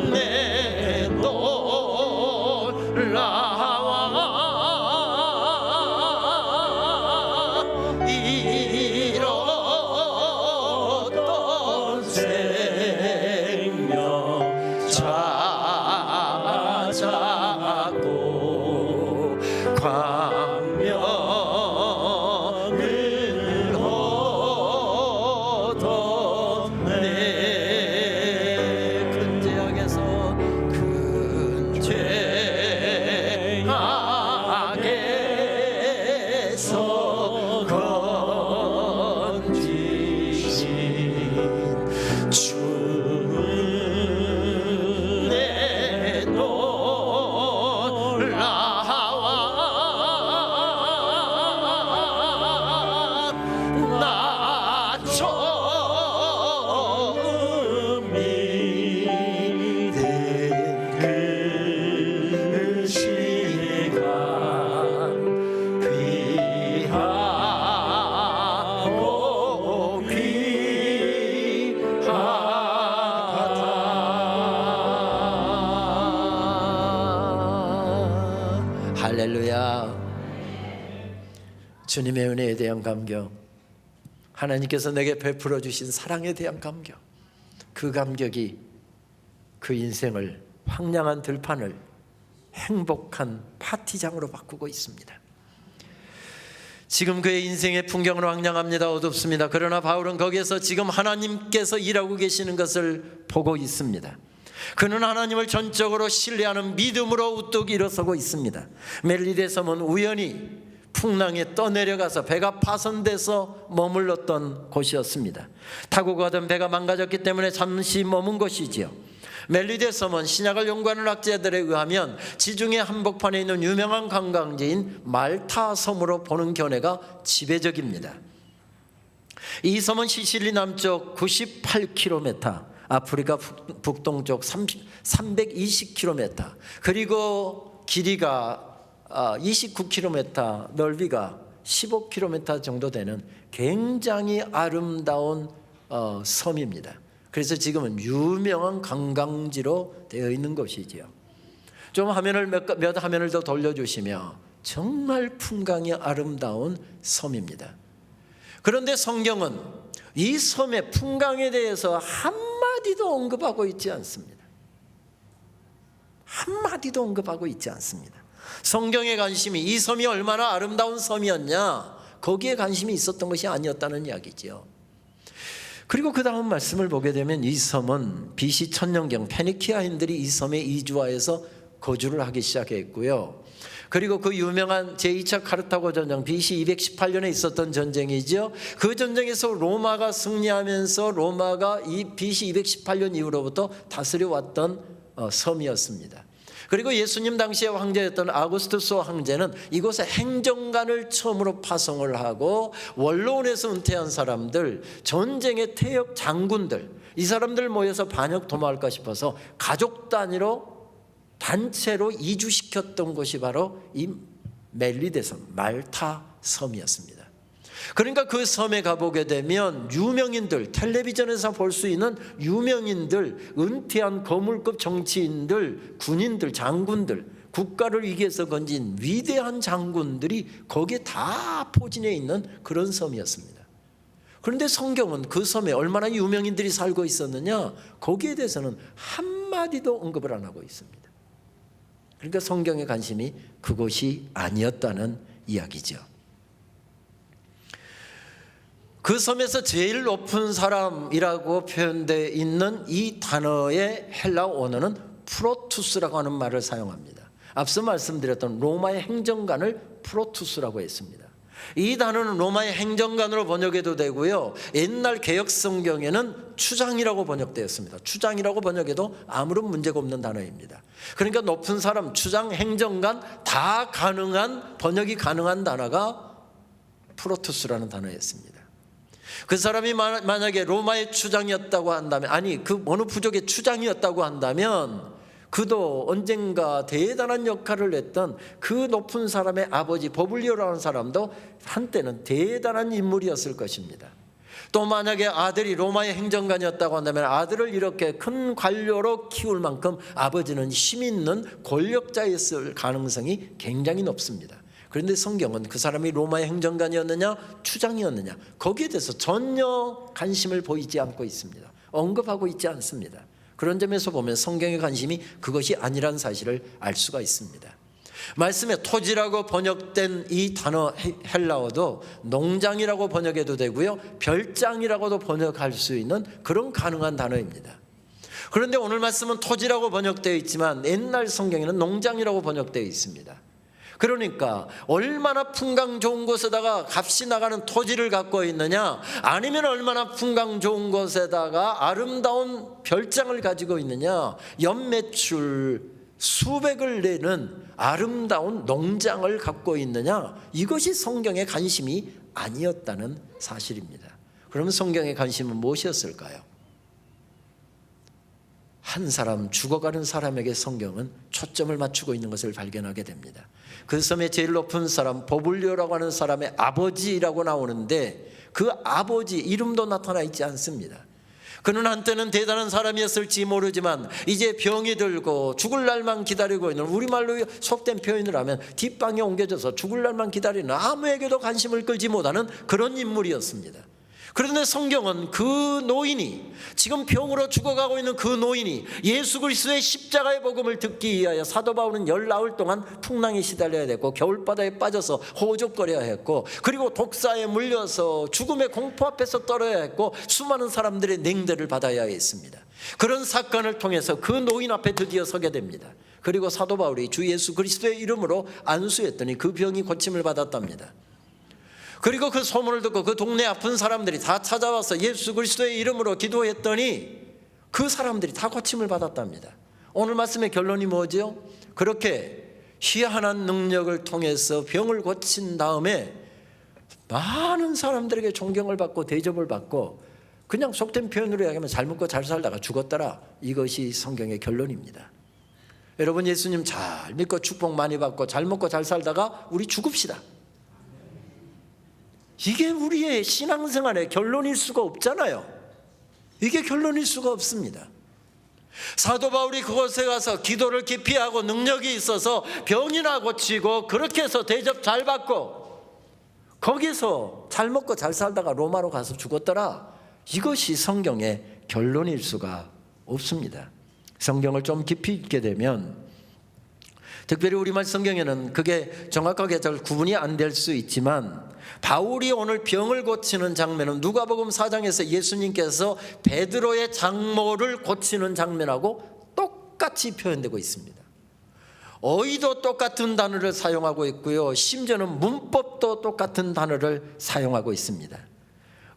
은혜 놀라워, 잃었던 생명 찾았고 할렐루야. 주님의 은혜에 대한 감격, 하나님께서 내게 베풀어 주신 사랑에 대한 감격, 그 감격이 그 인생을, 황량한 들판을 행복한 파티장으로 바꾸고 있습니다. 지금 그의 인생의 풍경은 황량합니다. 어둡습니다. 그러나 바울은 거기에서 지금 하나님께서 일하고 계시는 것을 보고 있습니다. 그는 하나님을 전적으로 신뢰하는 믿음으로 우뚝 일어서고 있습니다. 멜리데 섬은 우연히 풍랑에 떠내려가서 배가 파손돼서 머물렀던 곳이었습니다. 타고 가던 배가 망가졌기 때문에 잠시 머문 것이지요. 멜리데 섬은 신약을 연구하는 학자들에 의하면 지중해 한복판에 있는 유명한 관광지인 말타 섬으로 보는 견해가 지배적입니다. 이 섬은 시실리 남쪽 98km, 아프리카 북동쪽 320km, 그리고 길이가 29km, 넓이가 15km 정도 되는 굉장히 아름다운 섬입니다. 그래서 지금은 유명한 관광지로 되어 있는 곳이지요. 좀 화면을 몇 화면을 더 돌려주시면 정말 풍광이 아름다운 섬입니다. 그런데 성경은 이 섬의 풍광에 대해서 한마디도 언급하고 있지 않습니다. 한마디도 언급하고 있지 않습니다. 성경의 관심이 이 섬이 얼마나 아름다운 섬이었냐, 거기에 관심이 있었던 것이 아니었다는 이야기죠. 그리고 그 다음 말씀을 보게 되면 이 섬은 BC 1000년경 페니키아인들이 이 섬에 이주하여서 거주를 하기 시작했고요. 그리고 그 유명한 제2차 카르타고 전쟁, BC 218년에 있었던 전쟁이죠. 그 전쟁에서 로마가 승리하면서 로마가 이 BC 218년 이후로부터 다스려왔던 섬이었습니다. 그리고 예수님 당시의 황제였던 아구스투스 황제는 이곳에 행정관을 처음으로 파송을 하고, 원로원에서 은퇴한 사람들, 전쟁의 퇴역 장군들, 이 사람들 모여서 반역 도모할까 싶어서 가족 단위로 단체로 이주시켰던 곳이 바로 이 멜리데 섬, 말타 섬이었습니다. 그러니까 그 섬에 가보게 되면 유명인들, 텔레비전에서 볼 수 있는 유명인들, 은퇴한 거물급 정치인들, 군인들, 장군들, 국가를 위기에서 건진 위대한 장군들이 거기에 다 포진해 있는 그런 섬이었습니다. 그런데 성경은 그 섬에 얼마나 유명인들이 살고 있었느냐, 거기에 대해서는 한마디도 언급을 안 하고 있습니다. 그러니까 성경의 관심이 그곳이 아니었다는 이야기죠. 그 섬에서 제일 높은 사람이라고 표현되어 있는 이 단어의 헬라어 원어는 프로투스라고 하는 말을 사용합니다. 앞서 말씀드렸던 로마의 행정관을 프로투스라고 했습니다. 이 단어는 로마의 행정관으로 번역해도 되고요, 옛날 개역성경에는 추장이라고 번역되었습니다. 추장이라고 번역해도 아무런 문제가 없는 단어입니다. 그러니까 높은 사람, 추장, 행정관 다 가능한, 번역이 가능한 단어가 프로투스라는 단어였습니다. 그 사람이 만약에 로마의 추장이었다고 한다면, 아니 그 어느 부족의 추장이었다고 한다면, 그도 언젠가 대단한 역할을 했던 그 높은 사람의 아버지 버블리오라는 사람도 한때는 대단한 인물이었을 것입니다. 또 만약에 아들이 로마의 행정관이었다고 한다면 아들을 이렇게 큰 관료로 키울 만큼 아버지는 힘 있는 권력자였을 가능성이 굉장히 높습니다. 그런데 성경은 그 사람이 로마의 행정관이었느냐 추장이었느냐 거기에 대해서 전혀 관심을 보이지 않고 있습니다. 언급하고 있지 않습니다. 그런 점에서 보면 성경의 관심이 그것이 아니라는 사실을 알 수가 있습니다. 말씀에 토지라고 번역된 이 단어 헬라어도 농장이라고 번역해도 되고요, 별장이라고도 번역할 수 있는 그런 가능한 단어입니다. 그런데 오늘 말씀은 토지라고 번역되어 있지만 옛날 성경에는 농장이라고 번역되어 있습니다. 그러니까 얼마나 풍광 좋은 곳에다가 값이 나가는 토지를 갖고 있느냐, 아니면 얼마나 풍광 좋은 곳에다가 아름다운 별장을 가지고 있느냐, 연매출 수백을 내는 아름다운 농장을 갖고 있느냐, 이것이 성경의 관심이 아니었다는 사실입니다. 그러면 성경의 관심은 무엇이었을까요? 한 사람, 죽어가는 사람에게 성경은 초점을 맞추고 있는 것을 발견하게 됩니다. 그 섬의 제일 높은 사람 버블리오라고 하는 사람의 아버지라고 나오는데 그 아버지 이름도 나타나 있지 않습니다. 그는 한때는 대단한 사람이었을지 모르지만 이제 병이 들고 죽을 날만 기다리고 있는, 우리말로 속된 표현을 하면 뒷방에 옮겨져서 죽을 날만 기다리는, 아무에게도 관심을 끌지 못하는 그런 인물이었습니다. 그런데 성경은 그 노인이, 지금 병으로 죽어가고 있는 그 노인이 예수 그리스도의 십자가의 복음을 듣기 위하여 사도 바울은 19 동안 풍랑에 시달려야 됐고 겨울바다에 빠져서 호족거려야 했고, 그리고 독사에 물려서 죽음의 공포 앞에서 떨어야 했고 수많은 사람들의 냉대를 받아야 했습니다. 그런 사건을 통해서 그 노인 앞에 드디어 서게 됩니다. 그리고 사도 바울이 주 예수 그리스도의 이름으로 안수했더니 그 병이 고침을 받았답니다. 그리고 그 소문을 듣고 그 동네 아픈 사람들이 다 찾아와서 예수 그리스도의 이름으로 기도했더니 그 사람들이 다 고침을 받았답니다. 오늘 말씀의 결론이 뭐죠? 그렇게 희한한 능력을 통해서 병을 고친 다음에 많은 사람들에게 존경을 받고 대접을 받고, 그냥 속된 표현으로 이야기하면 잘 먹고 잘 살다가 죽었더라. 이것이 성경의 결론입니다. 여러분, 예수님 잘 믿고 축복 많이 받고 잘 먹고 잘 살다가 우리 죽읍시다. 이게 우리의 신앙생활의 결론일 수가 없잖아요. 이게 결론일 수가 없습니다. 사도 바울이 그곳에 가서 기도를 깊이 하고 능력이 있어서 병이나 고치고 그렇게 해서 대접 잘 받고 거기서 잘 먹고 잘 살다가 로마로 가서 죽었더라. 이것이 성경의 결론일 수가 없습니다. 성경을 좀 깊이 읽게 되면, 특별히 우리말 성경에는 그게 정확하게 잘 구분이 안 될 수 있지만, 바울이 오늘 병을 고치는 장면은 누가복음 4장에서 예수님께서 베드로의 장모를 고치는 장면하고 똑같이 표현되고 있습니다. 어휘도 똑같은 단어를 사용하고 있고요, 심지어는 문법도 똑같은 단어를 사용하고 있습니다.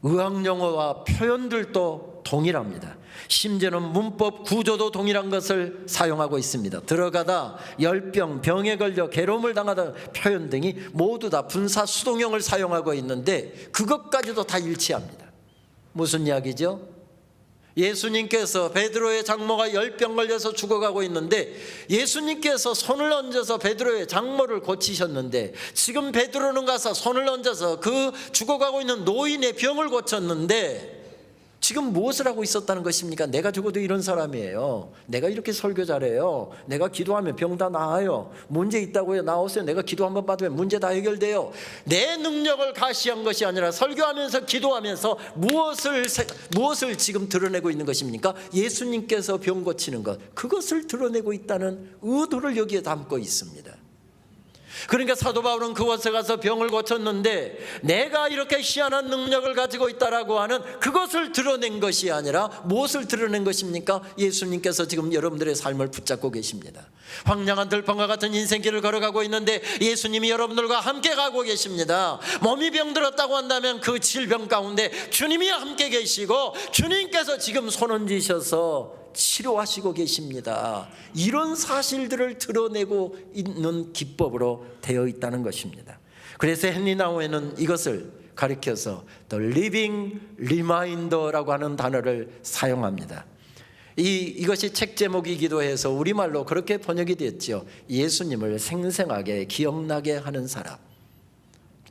의학용어와 표현들도 동일합니다. 심지어는 문법 구조도 동일한 것을 사용하고 있습니다. 들어가다, 열병, 병에 걸려 괴로움을 당하다 표현 등이 모두 다 분사 수동형을 사용하고 있는데 그것까지도 다 일치합니다. 무슨 이야기죠? 예수님께서 베드로의 장모가 열병 걸려서 죽어가고 있는데 예수님께서 손을 얹어서 베드로의 장모를 고치셨는데, 지금 베드로는 가서 손을 얹어서 그 죽어가고 있는 노인의 병을 고쳤는데 지금 무엇을 하고 있었다는 것입니까? 내가 적어도 이런 사람이에요. 내가 이렇게 설교 잘해요. 내가 기도하면 병 다 나아요. 문제 있다고요? 나오세요. 내가 기도 한번 받으면 문제 다 해결돼요. 내 능력을 가시한 것이 아니라 설교하면서 기도하면서 무엇을 지금 드러내고 있는 것입니까? 예수님께서 병 고치는 것, 그것을 드러내고 있다는 의도를 여기에 담고 있습니다. 그러니까 사도 바울은 그곳에 가서 병을 고쳤는데 내가 이렇게 희한한 능력을 가지고 있다라고 하는 그것을 드러낸 것이 아니라 무엇을 드러낸 것입니까? 예수님께서 지금 여러분들의 삶을 붙잡고 계십니다. 황량한 들판과 같은 인생길을 걸어가고 있는데 예수님이 여러분들과 함께 가고 계십니다. 몸이 병들었다고 한다면 그 질병 가운데 주님이 함께 계시고 주님께서 지금 손 얹으셔서 치료하시고 계십니다. 이런 사실들을 드러내고 있는 기법으로 되어 있다는 것입니다. 그래서 헨리 나우에는 이것을 가리켜서 The Living Reminder라고 하는 단어를 사용합니다. 이것이 책 제목이기도 해서 우리말로 그렇게 번역이 됐죠. 예수님을 생생하게 기억나게 하는 사람.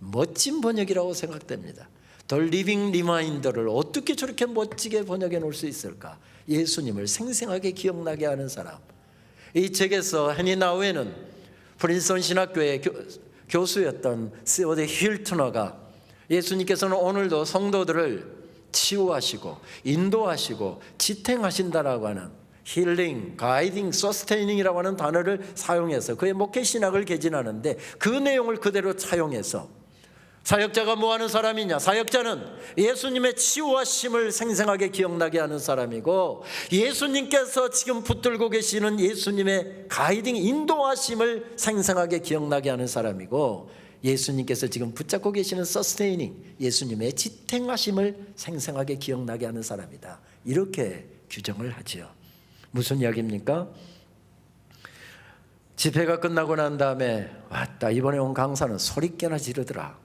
멋진 번역이라고 생각됩니다. The Living Reminder를 어떻게 저렇게 멋지게 번역해 놓을 수 있을까? 예수님을 생생하게 기억나게 하는 사람. 이 책에서 헨리 나우에는 프린스턴 신학교의 교수였던 시오데 힐트너가 예수님께서는 오늘도 성도들을 치유하시고 인도하시고 지탱하신다라고 하는 힐링, 가이딩, 서스테이닝이라고 하는 단어를 사용해서 그의 목회 신학을 개진하는데, 그 내용을 그대로 차용해서 사역자가 뭐 하는 사람이냐? 사역자는 예수님의 치유하심을 생생하게 기억나게 하는 사람이고, 예수님께서 지금 붙들고 계시는 예수님의 가이딩, 인도하심을 생생하게 기억나게 하는 사람이고, 예수님께서 지금 붙잡고 계시는 서스테이닝, 예수님의 지탱하심을 생생하게 기억나게 하는 사람이다. 이렇게 규정을 하지요. 무슨 이야기입니까? 집회가 끝나고 난 다음에 왔다, 이번에 온 강사는 소리깨나 지르더라.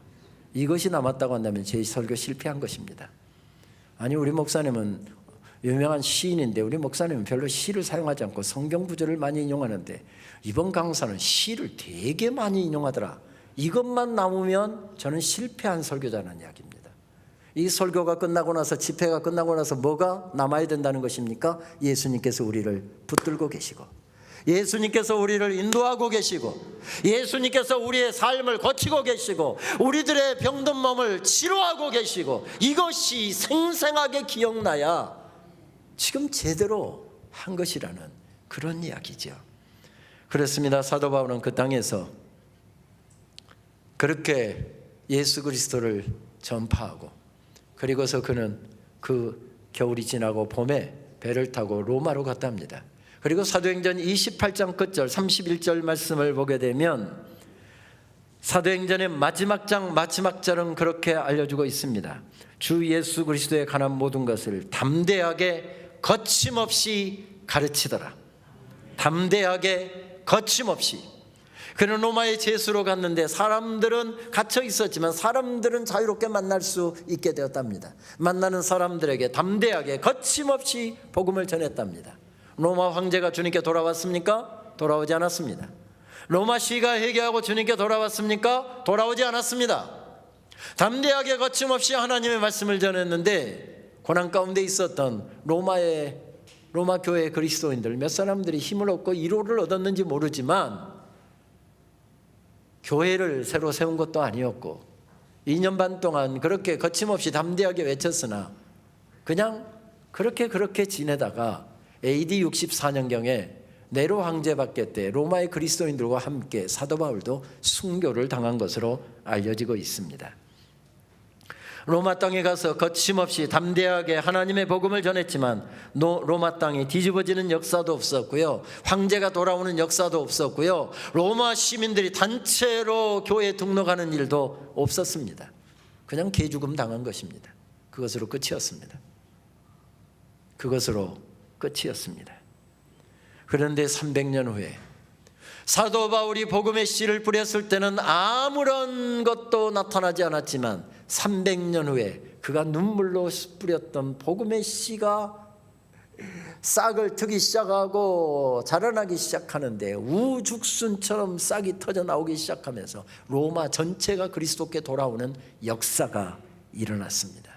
이것이 남았다고 한다면 제 설교 실패한 것입니다. 아니, 우리 목사님은 유명한 시인인데 우리 목사님은 별로 시를 사용하지 않고 성경 구절을 많이 인용하는데 이번 강사는 시를 되게 많이 인용하더라. 이것만 남으면 저는 실패한 설교자라는 이야기입니다. 이 설교가 끝나고 나서, 집회가 끝나고 나서 뭐가 남아야 된다는 것입니까? 예수님께서 우리를 붙들고 계시고, 예수님께서 우리를 인도하고 계시고, 예수님께서 우리의 삶을 고치고 계시고, 우리들의 병든 몸을 치료하고 계시고, 이것이 생생하게 기억나야 지금 제대로 한 것이라는 그런 이야기죠. 그렇습니다. 사도 바울은 그 땅에서 그렇게 예수 그리스도를 전파하고, 그리고서 그는 그 겨울이 지나고 봄에 배를 타고 로마로 갔답니다. 그리고 사도행전 28장 끝절 31절 말씀을 보게 되면 사도행전의 마지막 장 마지막 절은 그렇게 알려주고 있습니다. 주 예수 그리스도에 관한 모든 것을 담대하게 거침없이 가르치더라. 담대하게 거침없이. 그는 로마의 제수로 갔는데 사람들은 갇혀 있었지만 사람들은 자유롭게 만날 수 있게 되었답니다. 만나는 사람들에게 담대하게 거침없이 복음을 전했답니다. 로마 황제가 주님께 돌아왔습니까? 돌아오지 않았습니다. 로마 시가 회개하고 주님께 돌아왔습니까? 돌아오지 않았습니다. 담대하게 거침없이 하나님의 말씀을 전했는데 고난 가운데 있었던 로마 교회의 그리스도인들 몇 사람들이 힘을 얻고 위로를 얻었는지 모르지만 교회를 새로 세운 것도 아니었고 2년 반 동안 그렇게 거침없이 담대하게 외쳤으나 그냥 그렇게 지내다가 AD 64년경에 네로 황제 밖에 때 로마의 그리스도인들과 함께 사도 바울도 순교를 당한 것으로 알려지고 있습니다. 로마 땅에 가서 거침없이 담대하게 하나님의 복음을 전했지만 로마 땅이 뒤집어지는 역사도 없었고요, 황제가 돌아오는 역사도 없었고요, 로마 시민들이 단체로 교회에 등록하는 일도 없었습니다. 그냥 개죽음 당한 것입니다. 그것으로 끝이었습니다. 그것으로 끝이었습니다. 그런데 300년 후에 사도 바울이 복음의 씨를 뿌렸을 때는 아무런 것도 나타나지 않았지만 300년 후에 그가 눈물로 뿌렸던 복음의 씨가 싹을 트기 시작하고 자라나기 시작하는데 우죽순처럼 싹이 터져 나오기 시작하면서 로마 전체가 그리스도께 돌아오는 역사가 일어났습니다.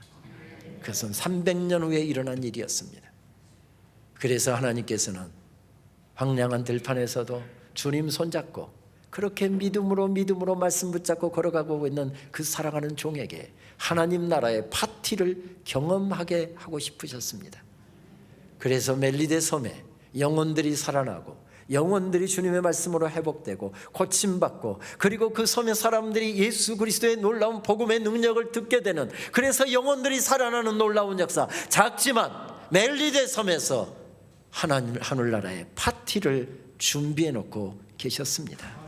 그것은 300년 후에 일어난 일이었습니다. 그래서 하나님께서는 황량한 들판에서도 주님 손잡고 그렇게 믿음으로 말씀 붙잡고 걸어가고 있는 그 사랑하는 종에게 하나님 나라의 파티를 경험하게 하고 싶으셨습니다. 그래서 멜리데 섬에 영혼들이 살아나고 영혼들이 주님의 말씀으로 회복되고 고침받고, 그리고 그 섬의 사람들이 예수 그리스도의 놀라운 복음의 능력을 듣게 되는, 그래서 영혼들이 살아나는 놀라운 역사, 작지만 멜리데 섬에서 하늘나라의 파티를 준비해 놓고 계셨습니다.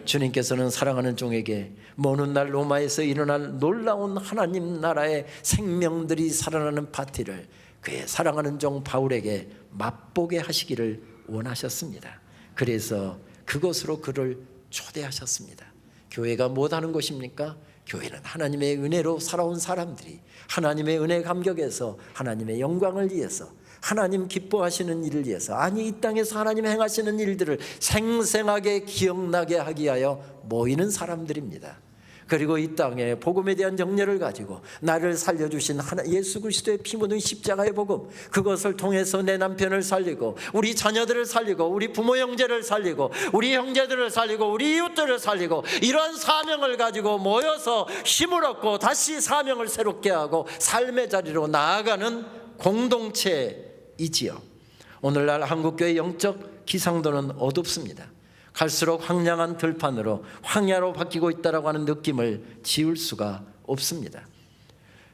주님께서는 사랑하는 종에게 먼 훗날 로마에서 일어날 놀라운 하나님 나라의 생명들이 살아나는 파티를 그의 사랑하는 종 바울에게 맛보게 하시기를 원하셨습니다. 그래서 그곳으로 그를 초대하셨습니다. 교회가 못하는 곳입니까? 교회는 하나님의 은혜로 살아온 사람들이 하나님의 은혜 감격에서 하나님의 영광을 위해서, 하나님 기뻐하시는 일을 위해서, 아니 이 땅에서 하나님 행하시는 일들을 생생하게 기억나게 하기 위하여 모이는 사람들입니다. 그리고 이 땅에 복음에 대한 정열을 가지고 나를 살려주신 예수 그리스도의 피 묻은 십자가의 복음, 그것을 통해서 내 남편을 살리고 우리 자녀들을 살리고 우리 부모 형제를 살리고 우리 형제들을 살리고 우리 이웃들을 살리고, 이런 사명을 가지고 모여서 힘을 얻고 다시 사명을 새롭게 하고 삶의 자리로 나아가는 공동체이지요. 오늘날 한국교회 영적 기상도는 어둡습니다. 갈수록 황량한 들판으로 황야로 바뀌고 있다고 하는 느낌을 지울 수가 없습니다.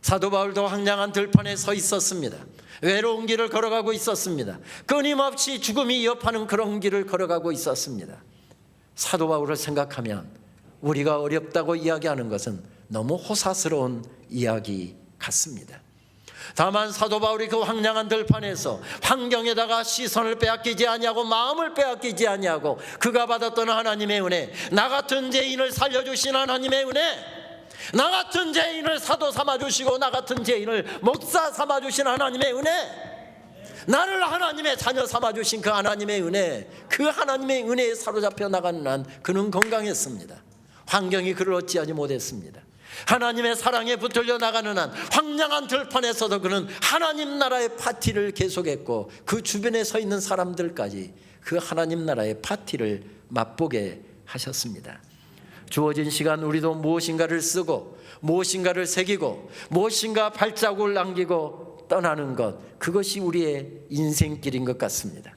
사도 바울도 황량한 들판에 서 있었습니다. 외로운 길을 걸어가고 있었습니다. 끊임없이 죽음이 위협하는 그런 길을 걸어가고 있었습니다. 사도 바울을 생각하면 우리가 어렵다고 이야기하는 것은 너무 호사스러운 이야기 같습니다. 다만 사도 바울이 그 황량한 들판에서 환경에다가 시선을 빼앗기지 아니하고 마음을 빼앗기지 아니하고 그가 받았던 하나님의 은혜, 나 같은 죄인을 살려주신 하나님의 은혜, 나 같은 죄인을 사도 삼아주시고 나 같은 죄인을 목사 삼아주신 하나님의 은혜, 나를 하나님의 자녀 삼아주신 그 하나님의 은혜, 그 하나님의 은혜에 사로잡혀 나가는 한 그는 건강했습니다. 환경이 그를 어찌하지 못했습니다. 하나님의 사랑에 붙들려 나가는 한 황량한 들판에서도 그는 하나님 나라의 파티를 계속했고, 그 주변에 서 있는 사람들까지 그 하나님 나라의 파티를 맛보게 하셨습니다. 주어진 시간 우리도 무엇인가를 쓰고 무엇인가를 새기고 무엇인가 발자국을 남기고 떠나는 것, 그것이 우리의 인생길인 것 같습니다.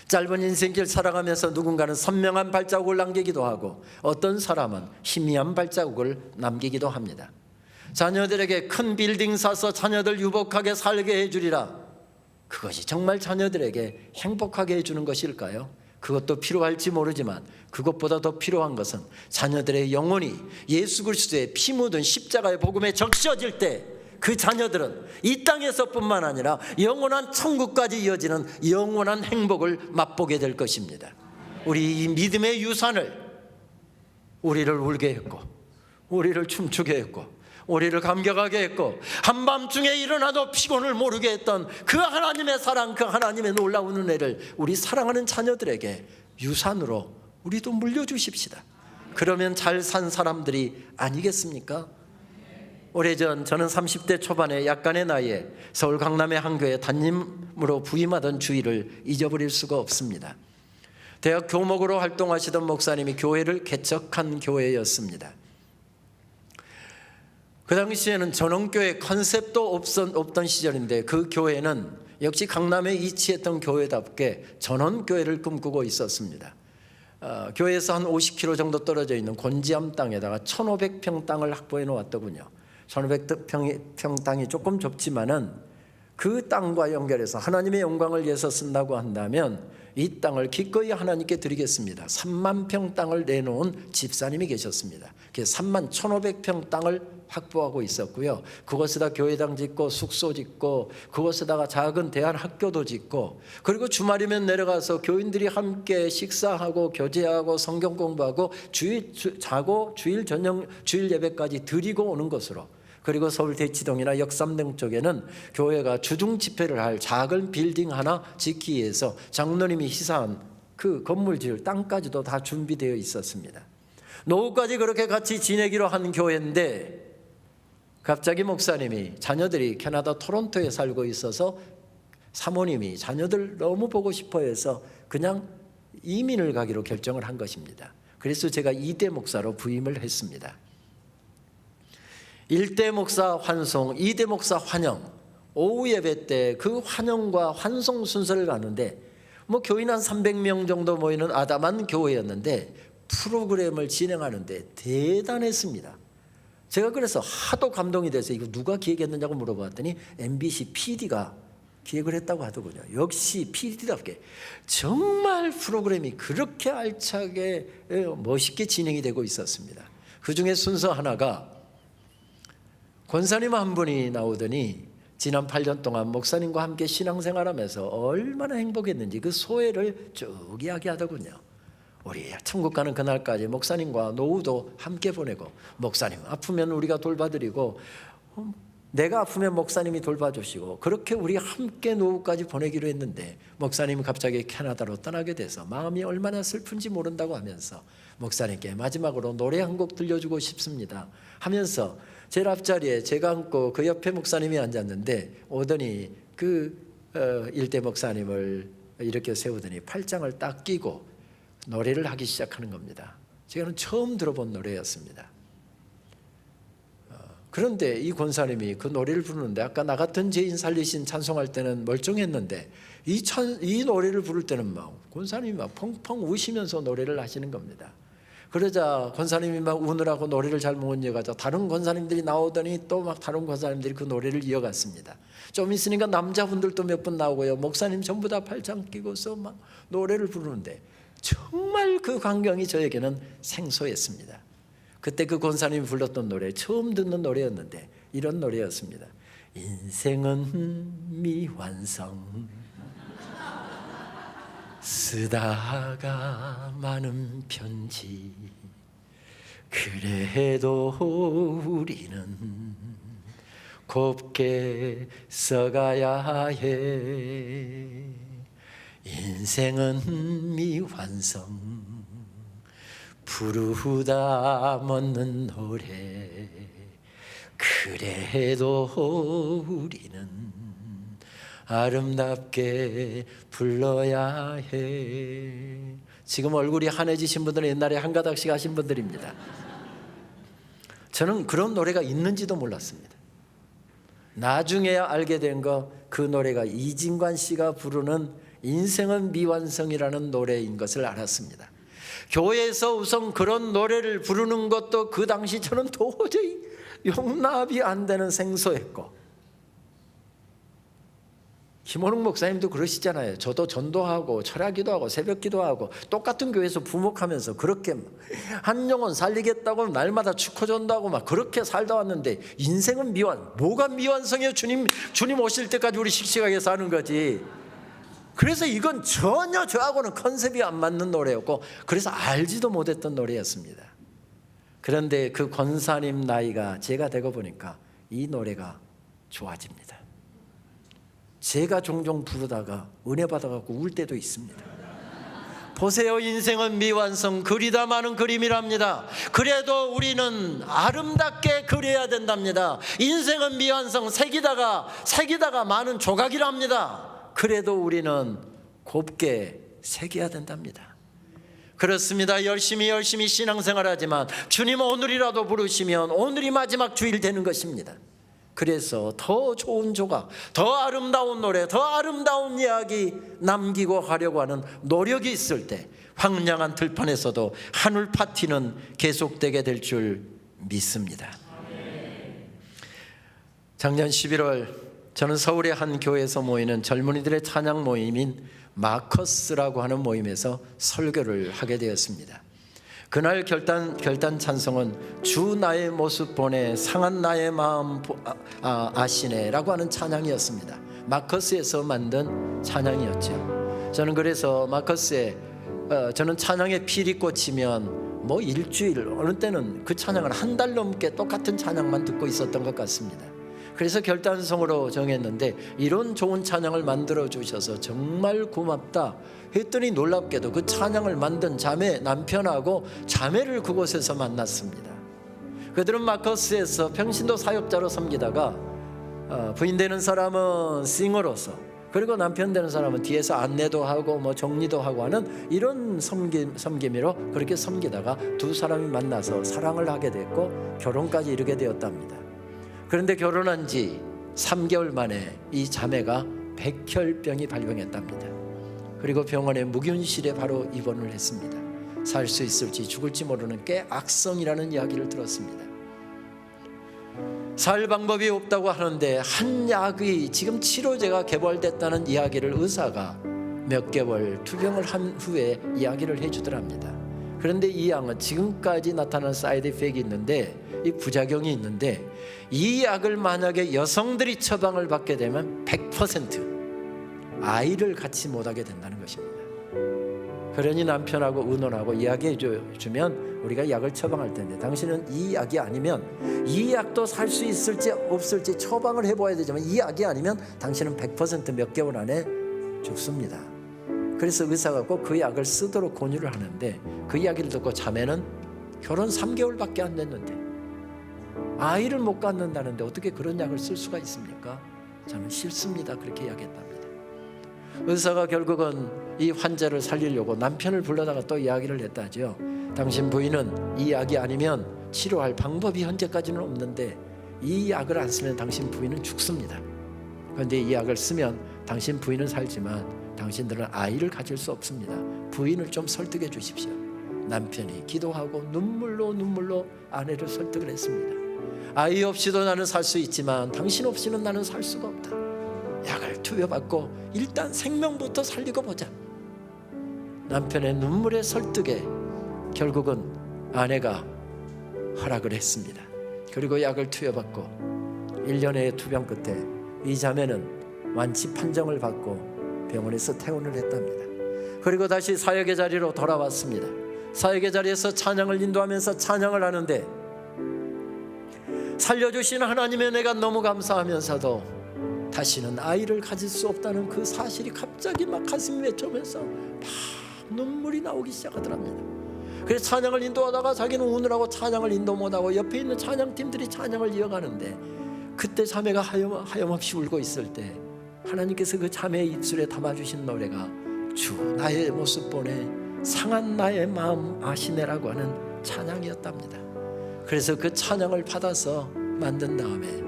짧은 인생길 살아가면서 누군가는 선명한 발자국을 남기기도 하고 어떤 사람은 희미한 발자국을 남기기도 합니다. 자녀들에게 큰 빌딩 사서 자녀들 유복하게 살게 해주리라. 그것이 정말 자녀들에게 행복하게 해주는 것일까요? 그것도 필요할지 모르지만 그것보다 더 필요한 것은 자녀들의 영혼이 예수 그리스도의 피 묻은 십자가의 복음에 적셔질 때 그 자녀들은 이 땅에서뿐만 아니라 영원한 천국까지 이어지는 영원한 행복을 맛보게 될 것입니다. 우리 이 믿음의 유산을 우리를 울게 했고, 우리를 춤추게 했고, 우리를 감격하게 했고, 한밤중에 일어나도 피곤을 모르게 했던 그 하나님의 사랑, 그 하나님의 놀라운 은혜를 우리 사랑하는 자녀들에게 유산으로 우리도 물려주십시다. 그러면 잘 산 사람들이 아니겠습니까? 오래전 저는 30대 초반에 약간의 나이에 서울 강남의 한 교회 담임으로 부임하던 주일을 잊어버릴 수가 없습니다. 대학 교목으로 활동하시던 목사님이 교회를 개척한 교회였습니다. 그 당시에는 전원교회 컨셉도 없던 시절인데 그 교회는 역시 강남에 위치했던 교회답게 전원교회를 꿈꾸고 있었습니다. 교회에서 한 50km 정도 떨어져 있는 곤지암 땅에다가 1,500평 땅을 확보해 놓았더군요. 1,500평 땅이 조금 좁지만은 그 땅과 연결해서 하나님의 영광을 위해서 쓴다고 한다면 이 땅을 기꺼이 하나님께 드리겠습니다. 3만 평 땅을 내놓은 집사님이 계셨습니다. 그래서 3만 1,500평 땅을 확보하고 있었고요. 그곳에다 교회당 짓고 숙소 짓고 그곳에다가 작은 대안학교도 짓고, 그리고 주말이면 내려가서 교인들이 함께 식사하고 교제하고 성경 공부하고 주일 저녁 주일 예배까지 드리고 오는 것으로, 그리고 서울 대치동이나 역삼동 쪽에는 교회가 주중 집회를 할 작은 빌딩 하나 짓기 위해서 장로님이 희사한 그 건물 지을 땅까지도 다 준비되어 있었습니다. 노후까지 그렇게 같이 지내기로 한 교회인데 갑자기 목사님이 자녀들이 캐나다 토론토에 살고 있어서 사모님이 자녀들 너무 보고 싶어 해서 그냥 이민을 가기로 결정을 한 것입니다. 그래서 제가 2대 목사로 부임을 했습니다. 1대 목사 환송, 2대 목사 환영, 오후 예배 때 그 환영과 환송 순서를 가는데 교인 한 300명 정도 모이는 아담한 교회였는데 프로그램을 진행하는데 대단했습니다. 제가 그래서 하도 감동이 돼서 이거 누가 기획했느냐고 물어봤더니 MBC PD가 기획을 했다고 하더군요. 역시 PD답게 정말 프로그램이 그렇게 알차게 멋있게 진행이 되고 있었습니다. 그 중에 순서 하나가 권사님 한 분이 나오더니 지난 8년 동안 목사님과 함께 신앙생활하면서 얼마나 행복했는지 그 소회를 쭉 이야기하더군요. 우리 천국 가는 그날까지 목사님과 노후도 함께 보내고, 목사님 아프면 우리가 돌봐드리고 내가 아프면 목사님이 돌봐주시고, 그렇게 우리 함께 노후까지 보내기로 했는데 목사님이 갑자기 캐나다로 떠나게 돼서 마음이 얼마나 슬픈지 모른다고 하면서 목사님께 마지막으로 노래 한 곡 들려주고 싶습니다 하면서 제일 앞자리에 제가 앉고 그 옆에 목사님이 앉았는데 오더니 그 일대 목사님을 이렇게 세우더니 팔짱을 딱 끼고 노래를 하기 시작하는 겁니다. 제가는 처음 들어본 노래였습니다. 그런데 이 권사님이 그 노래를 부르는데 아까 나 같은 죄인 살리신 찬송할 때는 멀쩡했는데 이 노래를 부를 때는 막 권사님이 막 펑펑 우시면서 노래를 하시는 겁니다. 그러자 권사님이 막 우느라고 노래를 잘 못 이어가자 다른 권사님들이 나오더니 또 막 다른 권사님들이 그 노래를 이어갔습니다. 좀 있으니까 남자분들도 몇 분 나오고요. 목사님 전부 다 팔짱 끼고서 막 노래를 부르는데 정말 그 광경이 저에게는 생소했습니다. 그때 그 권사님이 불렀던 노래, 처음 듣는 노래였는데 이런 노래였습니다. 인생은 미완성 쓰다가 많은 편지 그래도 우리는 곱게 써가야 해. 인생은 미완성 부르다 묻는 노래 그래도 우리는 아름답게 불러야 해. 지금 얼굴이 환해지신 분들은 옛날에 한 가닥씩 하신 분들입니다. 저는 그런 노래가 있는지도 몰랐습니다. 나중에야 알게 된 거, 그 노래가 이진관 씨가 부르는 인생은 미완성이라는 노래인 것을 알았습니다. 교회에서 우선 그런 노래를 부르는 것도 그 당시 저는 도저히 용납이 안 되는 생소했고, 김원웅 목사님도 그러시잖아요. 저도 전도하고 철야기도하고 새벽기도하고 똑같은 교회에서 부목하면서 그렇게 한 영혼 살리겠다고 날마다 축호전도하고 막 그렇게 살다 왔는데 인생은 뭐가 미완성이에요? 주님 오실 때까지 우리 씩씩하게 사는 거지. 그래서 이건 전혀 저하고는 컨셉이 안 맞는 노래였고, 그래서 알지도 못했던 노래였습니다. 그런데 그 권사님 나이가 제가 되고 보니까 이 노래가 좋아집니다. 제가 종종 부르다가 은혜 받아갖고 울 때도 있습니다. 보세요, 인생은 미완성, 그리다 마는 그림이랍니다. 그래도 우리는 아름답게 그려야 된답니다. 인생은 미완성, 새기다가 많은 조각이랍니다. 그래도 우리는 곱게 새겨야 된답니다. 그렇습니다. 열심히 신앙생활하지만 주님 오늘이라도 부르시면 오늘이 마지막 주일 되는 것입니다. 그래서 더 좋은 조각, 더 아름다운 노래, 더 아름다운 이야기 남기고 하려고 하는 노력이 있을 때 황량한 들판에서도 한울 파티는 계속되게 될 줄 믿습니다. 작년 11월 저는 서울의 한 교회에서 모이는 젊은이들의 찬양 모임인 마커스라고 하는 모임에서 설교를 하게 되었습니다. 그날 결단 찬송은 주 나의 모습 보내 상한 나의 마음 아시네라고 하는 찬양이었습니다. 마커스에서 만든 찬양이었죠. 저는 그래서 마커스에 저는 찬양에 필이 꽂히면 뭐 일주일, 어느 때는 그 찬양을 한 달 넘게 똑같은 찬양만 듣고 있었던 것 같습니다. 그래서 결단성으로 정했는데 이런 좋은 찬양을 만들어 주셔서 정말 고맙다 했더니 놀랍게도 그 찬양을 만든 남편하고 자매를 그곳에서 만났습니다. 그들은 마커스에서 평신도 사역자로 섬기다가 부인 되는 사람은 싱어로서, 그리고 남편 되는 사람은 뒤에서 안내도 하고 뭐 정리도 하고 하는 이런 섬김으로 그렇게 섬기다가 두 사람이 만나서 사랑을 하게 됐고 결혼까지 이르게 되었답니다. 그런데 결혼한 지 3개월 만에 이 자매가 백혈병이 발병했답니다. 그리고 병원에 무균실에 바로 입원을 했습니다. 살 수 있을지 죽을지 모르는 꽤 악성이라는 이야기를 들었습니다. 살 방법이 없다고 하는데 한 약이 지금 치료제가 개발됐다는 이야기를 의사가 몇 개월 투병을 한 후에 이야기를 해주더랍니다. 그런데 이 약은 지금까지 나타난 사이드 이펙이 있는데, 이 부작용이 있는데, 이 약을 만약에 여성들이 처방을 받게 되면 100% 아이를 갖지 못하게 된다는 것입니다. 그러니 남편하고 의논하고 이야기해 주면 우리가 약을 처방할 텐데, 당신은 이 약이 아니면, 이 약도 살 수 있을지 없을지 처방을 해봐야 되지만 이 약이 아니면 당신은 100% 몇 개월 안에 죽습니다. 그래서 의사가 꼭 그 약을 쓰도록 권유를 하는데, 그 이야기를 듣고 자매는 결혼 3개월밖에 안 됐는데 아이를 못 갖는다는데 어떻게 그런 약을 쓸 수가 있습니까? 저는 싫습니다, 그렇게 이야기했답니다. 의사가 결국은 이 환자를 살리려고 남편을 불러다가 또 이야기를 했다죠. 당신 부인은 이 약이 아니면 치료할 방법이 현재까지는 없는데 이 약을 안 쓰면 당신 부인은 죽습니다. 그런데 이 약을 쓰면 당신 부인은 살지만 당신들은 아이를 가질 수 없습니다. 부인을 좀 설득해 주십시오. 남편이 기도하고 눈물로 아내를 설득을 했습니다. 아이 없이도 나는 살 수 있지만 당신 없이는 나는 살 수가 없다. 약을 투여받고 일단 생명부터 살리고 보자. 남편의 눈물의 설득에 결국은 아내가 허락을 했습니다. 그리고 약을 투여받고 1년의 투병 끝에 이 자매는 완치 판정을 받고 병원에서 퇴원을 했답니다. 그리고 다시 사역의 자리로 돌아왔습니다. 사역의 자리에서 찬양을 인도하면서 찬양을 하는데, 살려주신 하나님의 은혜가 너무 감사하면서도 다시는 아이를 가질 수 없다는 그 사실이 갑자기 막 가슴이 맺혀오면서 막 눈물이 나오기 시작하더랍니다. 그래서 찬양을 인도하다가 자기는 우느라고 찬양을 인도 못하고 옆에 있는 찬양팀들이 찬양을 이어가는데, 그때 자매가 하염없이 울고 있을 때 하나님께서 그 자매의 입술에 담아주신 노래가 주 나의 모습 보내 상한 나의 마음 아시네라고 하는 찬양이었답니다. 그래서 그 찬양을 받아서 만든 다음에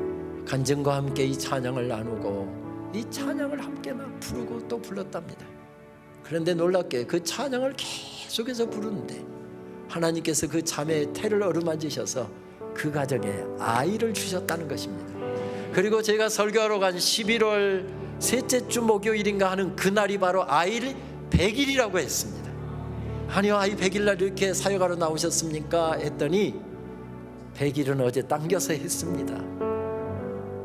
간증과 함께 이 찬양을 나누고 이 찬양을 함께 막 부르고 또 불렀답니다. 그런데 놀랍게 그 찬양을 계속해서 부르는데 하나님께서 그 자매의 태를 어루만지셔서 그 가정에 아이를 주셨다는 것입니다. 그리고 제가 설교하러 간 11월 셋째 주 목요일인가 하는 그날이 바로 아이 100일이라고 했습니다. 아니요, 아이 100일날 이렇게 사역하러 나오셨습니까? 했더니 100일은 어제 당겨서 했습니다.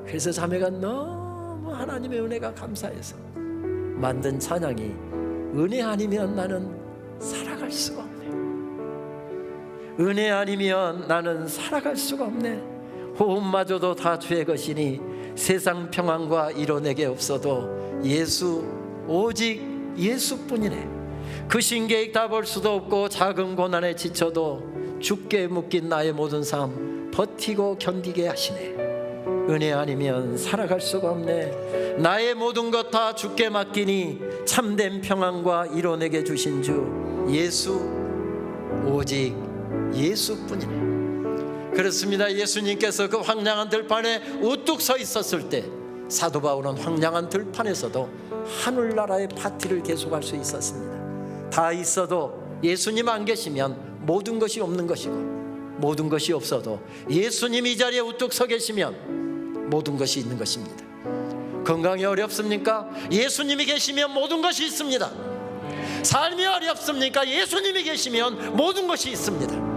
그래서 자매가 너무 하나님의 은혜가 감사해서 만든 찬양이 은혜 아니면 나는 살아갈 수가 없네. 은혜 아니면 나는 살아갈 수가 없네. 호흡마저도 다 주의 것이니 세상 평안과 이로 내게 없어도 예수 오직 예수뿐이네. 그 신계획 다 볼 수도 없고 작은 고난에 지쳐도 주께 묶인 나의 모든 삶 버티고 견디게 하시네. 은혜 아니면 살아갈 수가 없네. 나의 모든 것 다 주께 맡기니 참된 평안과 이로 내게 주신 주 예수 오직 예수뿐이네. 그렇습니다. 예수님께서 그 황량한 들판에 우뚝 서 있었을 때 사도 바울은 황량한 들판에서도 하늘나라의 파티를 계속할 수 있었습니다. 다 있어도 예수님 안 계시면 모든 것이 없는 것이고, 모든 것이 없어도 예수님 이 자리에 우뚝 서 계시면 모든 것이 있는 것입니다. 건강이 어렵습니까? 예수님이 계시면 모든 것이 있습니다. 삶이 어렵습니까? 예수님이 계시면 모든 것이 있습니다.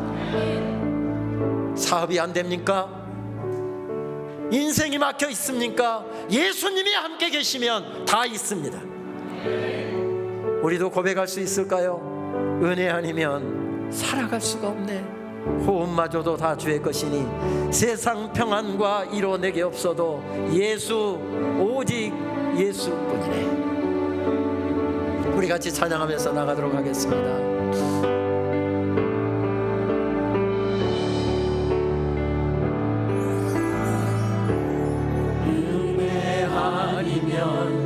사업이 안 됩니까? 인생이 막혀 있습니까? 예수님이 함께 계시면 다 있습니다. 우리도 고백할 수 있을까요? 은혜 아니면 살아갈 수가 없네. 호흡마저도 다 주의 것이니 세상 평안과 이로 내게 없어도 예수 오직 예수뿐이네. 우리 같이 찬양하면서 나가도록 하겠습니다.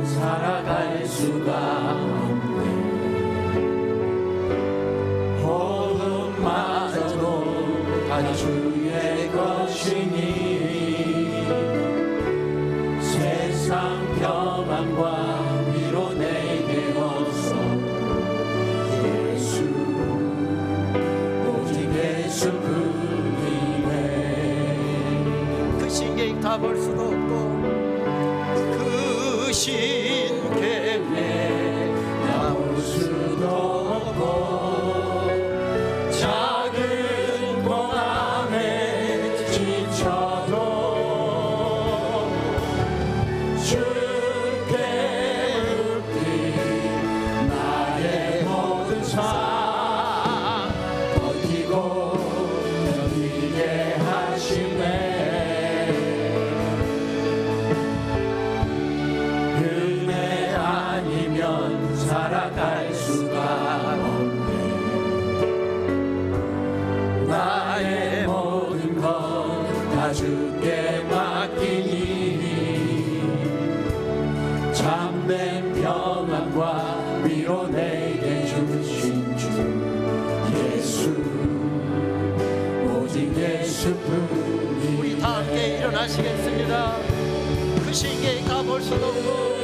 살아갈 수가 없네. 호흡마저도 다 주의 것이니 세상 평안과 위로 내게 없어 예수 오직 예수뿐이네. 그 신계획 다 볼 수도 없고 그 신계획 다 볼 수도 없고 작은 고난에 지쳐도 주께 묻기 나의 모든 삶 버티고 견디게 하시네. 살아갈 수가 없네. 나의 모든 것 다 주께 맡기니 참된 평안과 위로 내게 주신 주 예수 오직 예수뿐이네. 우리 다 함께 일어나시겠습니다. 그 신계획 다 볼 수도 없고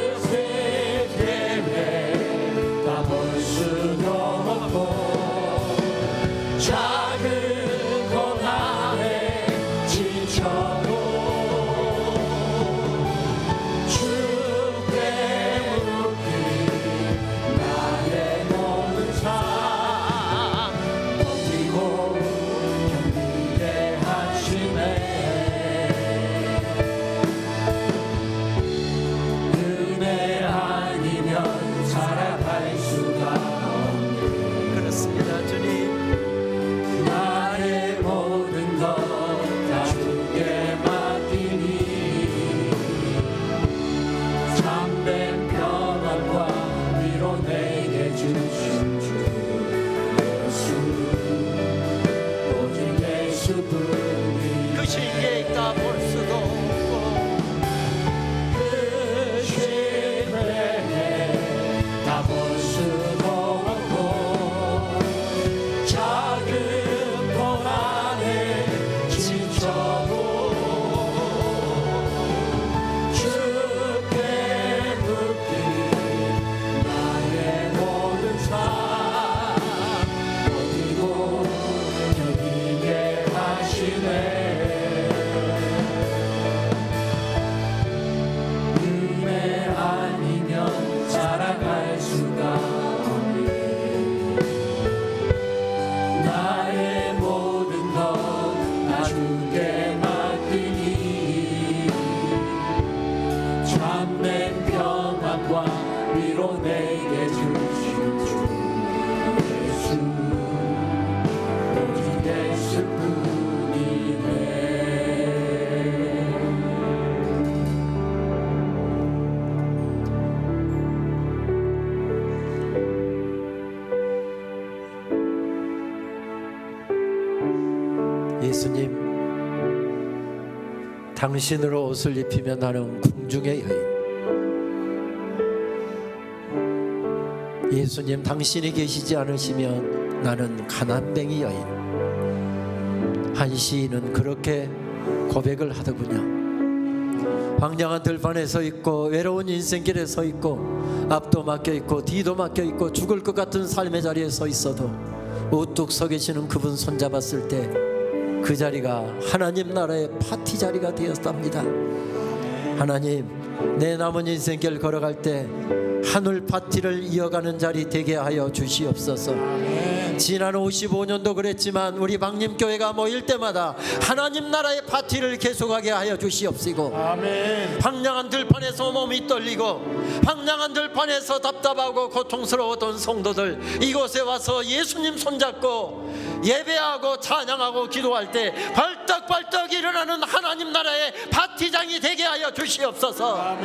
다 볼 수도 없고 작은 고난에 지쳐도 주께 묻기 나의 모든 삶 버티고 견디게 하시네. 은혜 예수님, 당신으로 옷을 입히면 나는 궁중의 여인. 예수님, 당신이 계시지 않으시면 나는 가난뱅이 여인. 한 시인은 그렇게 고백을 하더군요. 황량한 들판에 서 있고 외로운 인생길에 서 있고 앞도 막혀 있고 뒤도 막혀 있고 죽을 것 같은 삶의 자리에 서 있어도 우뚝 서 계시는 그분 손잡았을 때 그 자리가 하나님 나라의 파티 자리가 되었답니다. 하나님, 내 남은 인생길 걸어갈 때 하늘 파티를 이어가는 자리 되게 하여 주시옵소서. 지난 55년도 그랬지만 우리 방림교회가 모일 때마다 하나님 나라의 파티를 계속하게 하여 주시옵시고, 황량한 들판에서 몸이 떨리고 황량한 들판에서 답답하고 고통스러웠던 성도들, 이곳에 와서 예수님 손잡고 예배하고 찬양하고 기도할 때 벌떡벌떡 일어나는 하나님 나라의 파티장이 되게 하여 주시옵소서.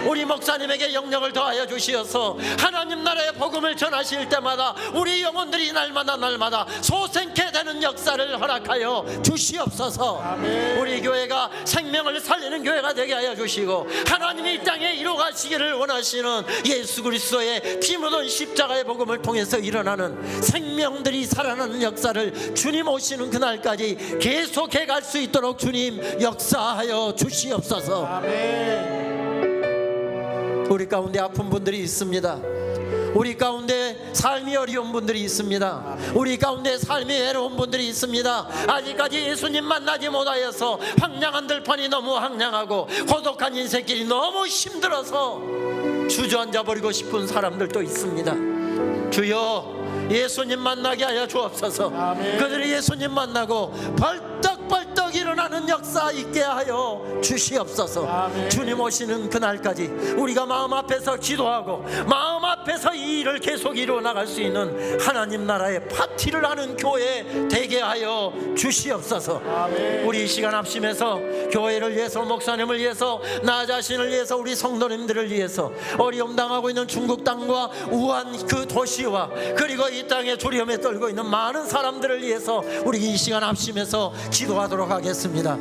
우리 목사님에게 영역을 더하여 주시어서 하나님 나라의 복음을 전하실 때마다 우리 영혼들이 날마다 소생케 되는 역사를 허락하여 주시옵소서. 우리 교회가 생명을 살리는 교회가 되게 하여 주시고, 하나님이 이 땅에 이루어가시기를 원하시는 예수 그리스도의 피 묻은 십자가의 복음을 통해서 일어나는 생명들이 살아나는 역사를 주님 오시는 그날까지 계속해 갈 수 있도록 주님 역사하여 주시옵소서. 우리 가운데 아픈 분들이 있습니다. 우리 가운데 삶이 어려운 분들이 있습니다. 우리 가운데 삶이 외로운 분들이 있습니다. 아직까지 예수님 만나지 못하여서 황량한 들판이 너무 황량하고 고독한 인생길이 너무 힘들어서 주저앉아 버리고 싶은 사람들도 있습니다. 주여, 예수님 만나게 하여 주옵소서. 그들이 예수님 만나고 벌떡벌떡 일어나는 역사 있게 하여 주시옵소서. 주님 오시는 그날까지 우리가 마음 앞에서 기도하고 마음 앞에서 이 일을 계속 이루어 나갈 수 있는 하나님 나라의 파티를 하는 교회 되게 하여 주시옵소서. 우리 이 시간 합심해서 교회를 위해서, 목사님을 위해서, 나 자신을 위해서, 우리 성도님들을 위해서, 어려움 당하고 있는 중국 땅과 우한 그 도시와 그리고 이 땅에 두려움에 떨고 있는 많은 사람들을 위해서 우리 이 시간 합심해서 기도하도록 하겠습니다.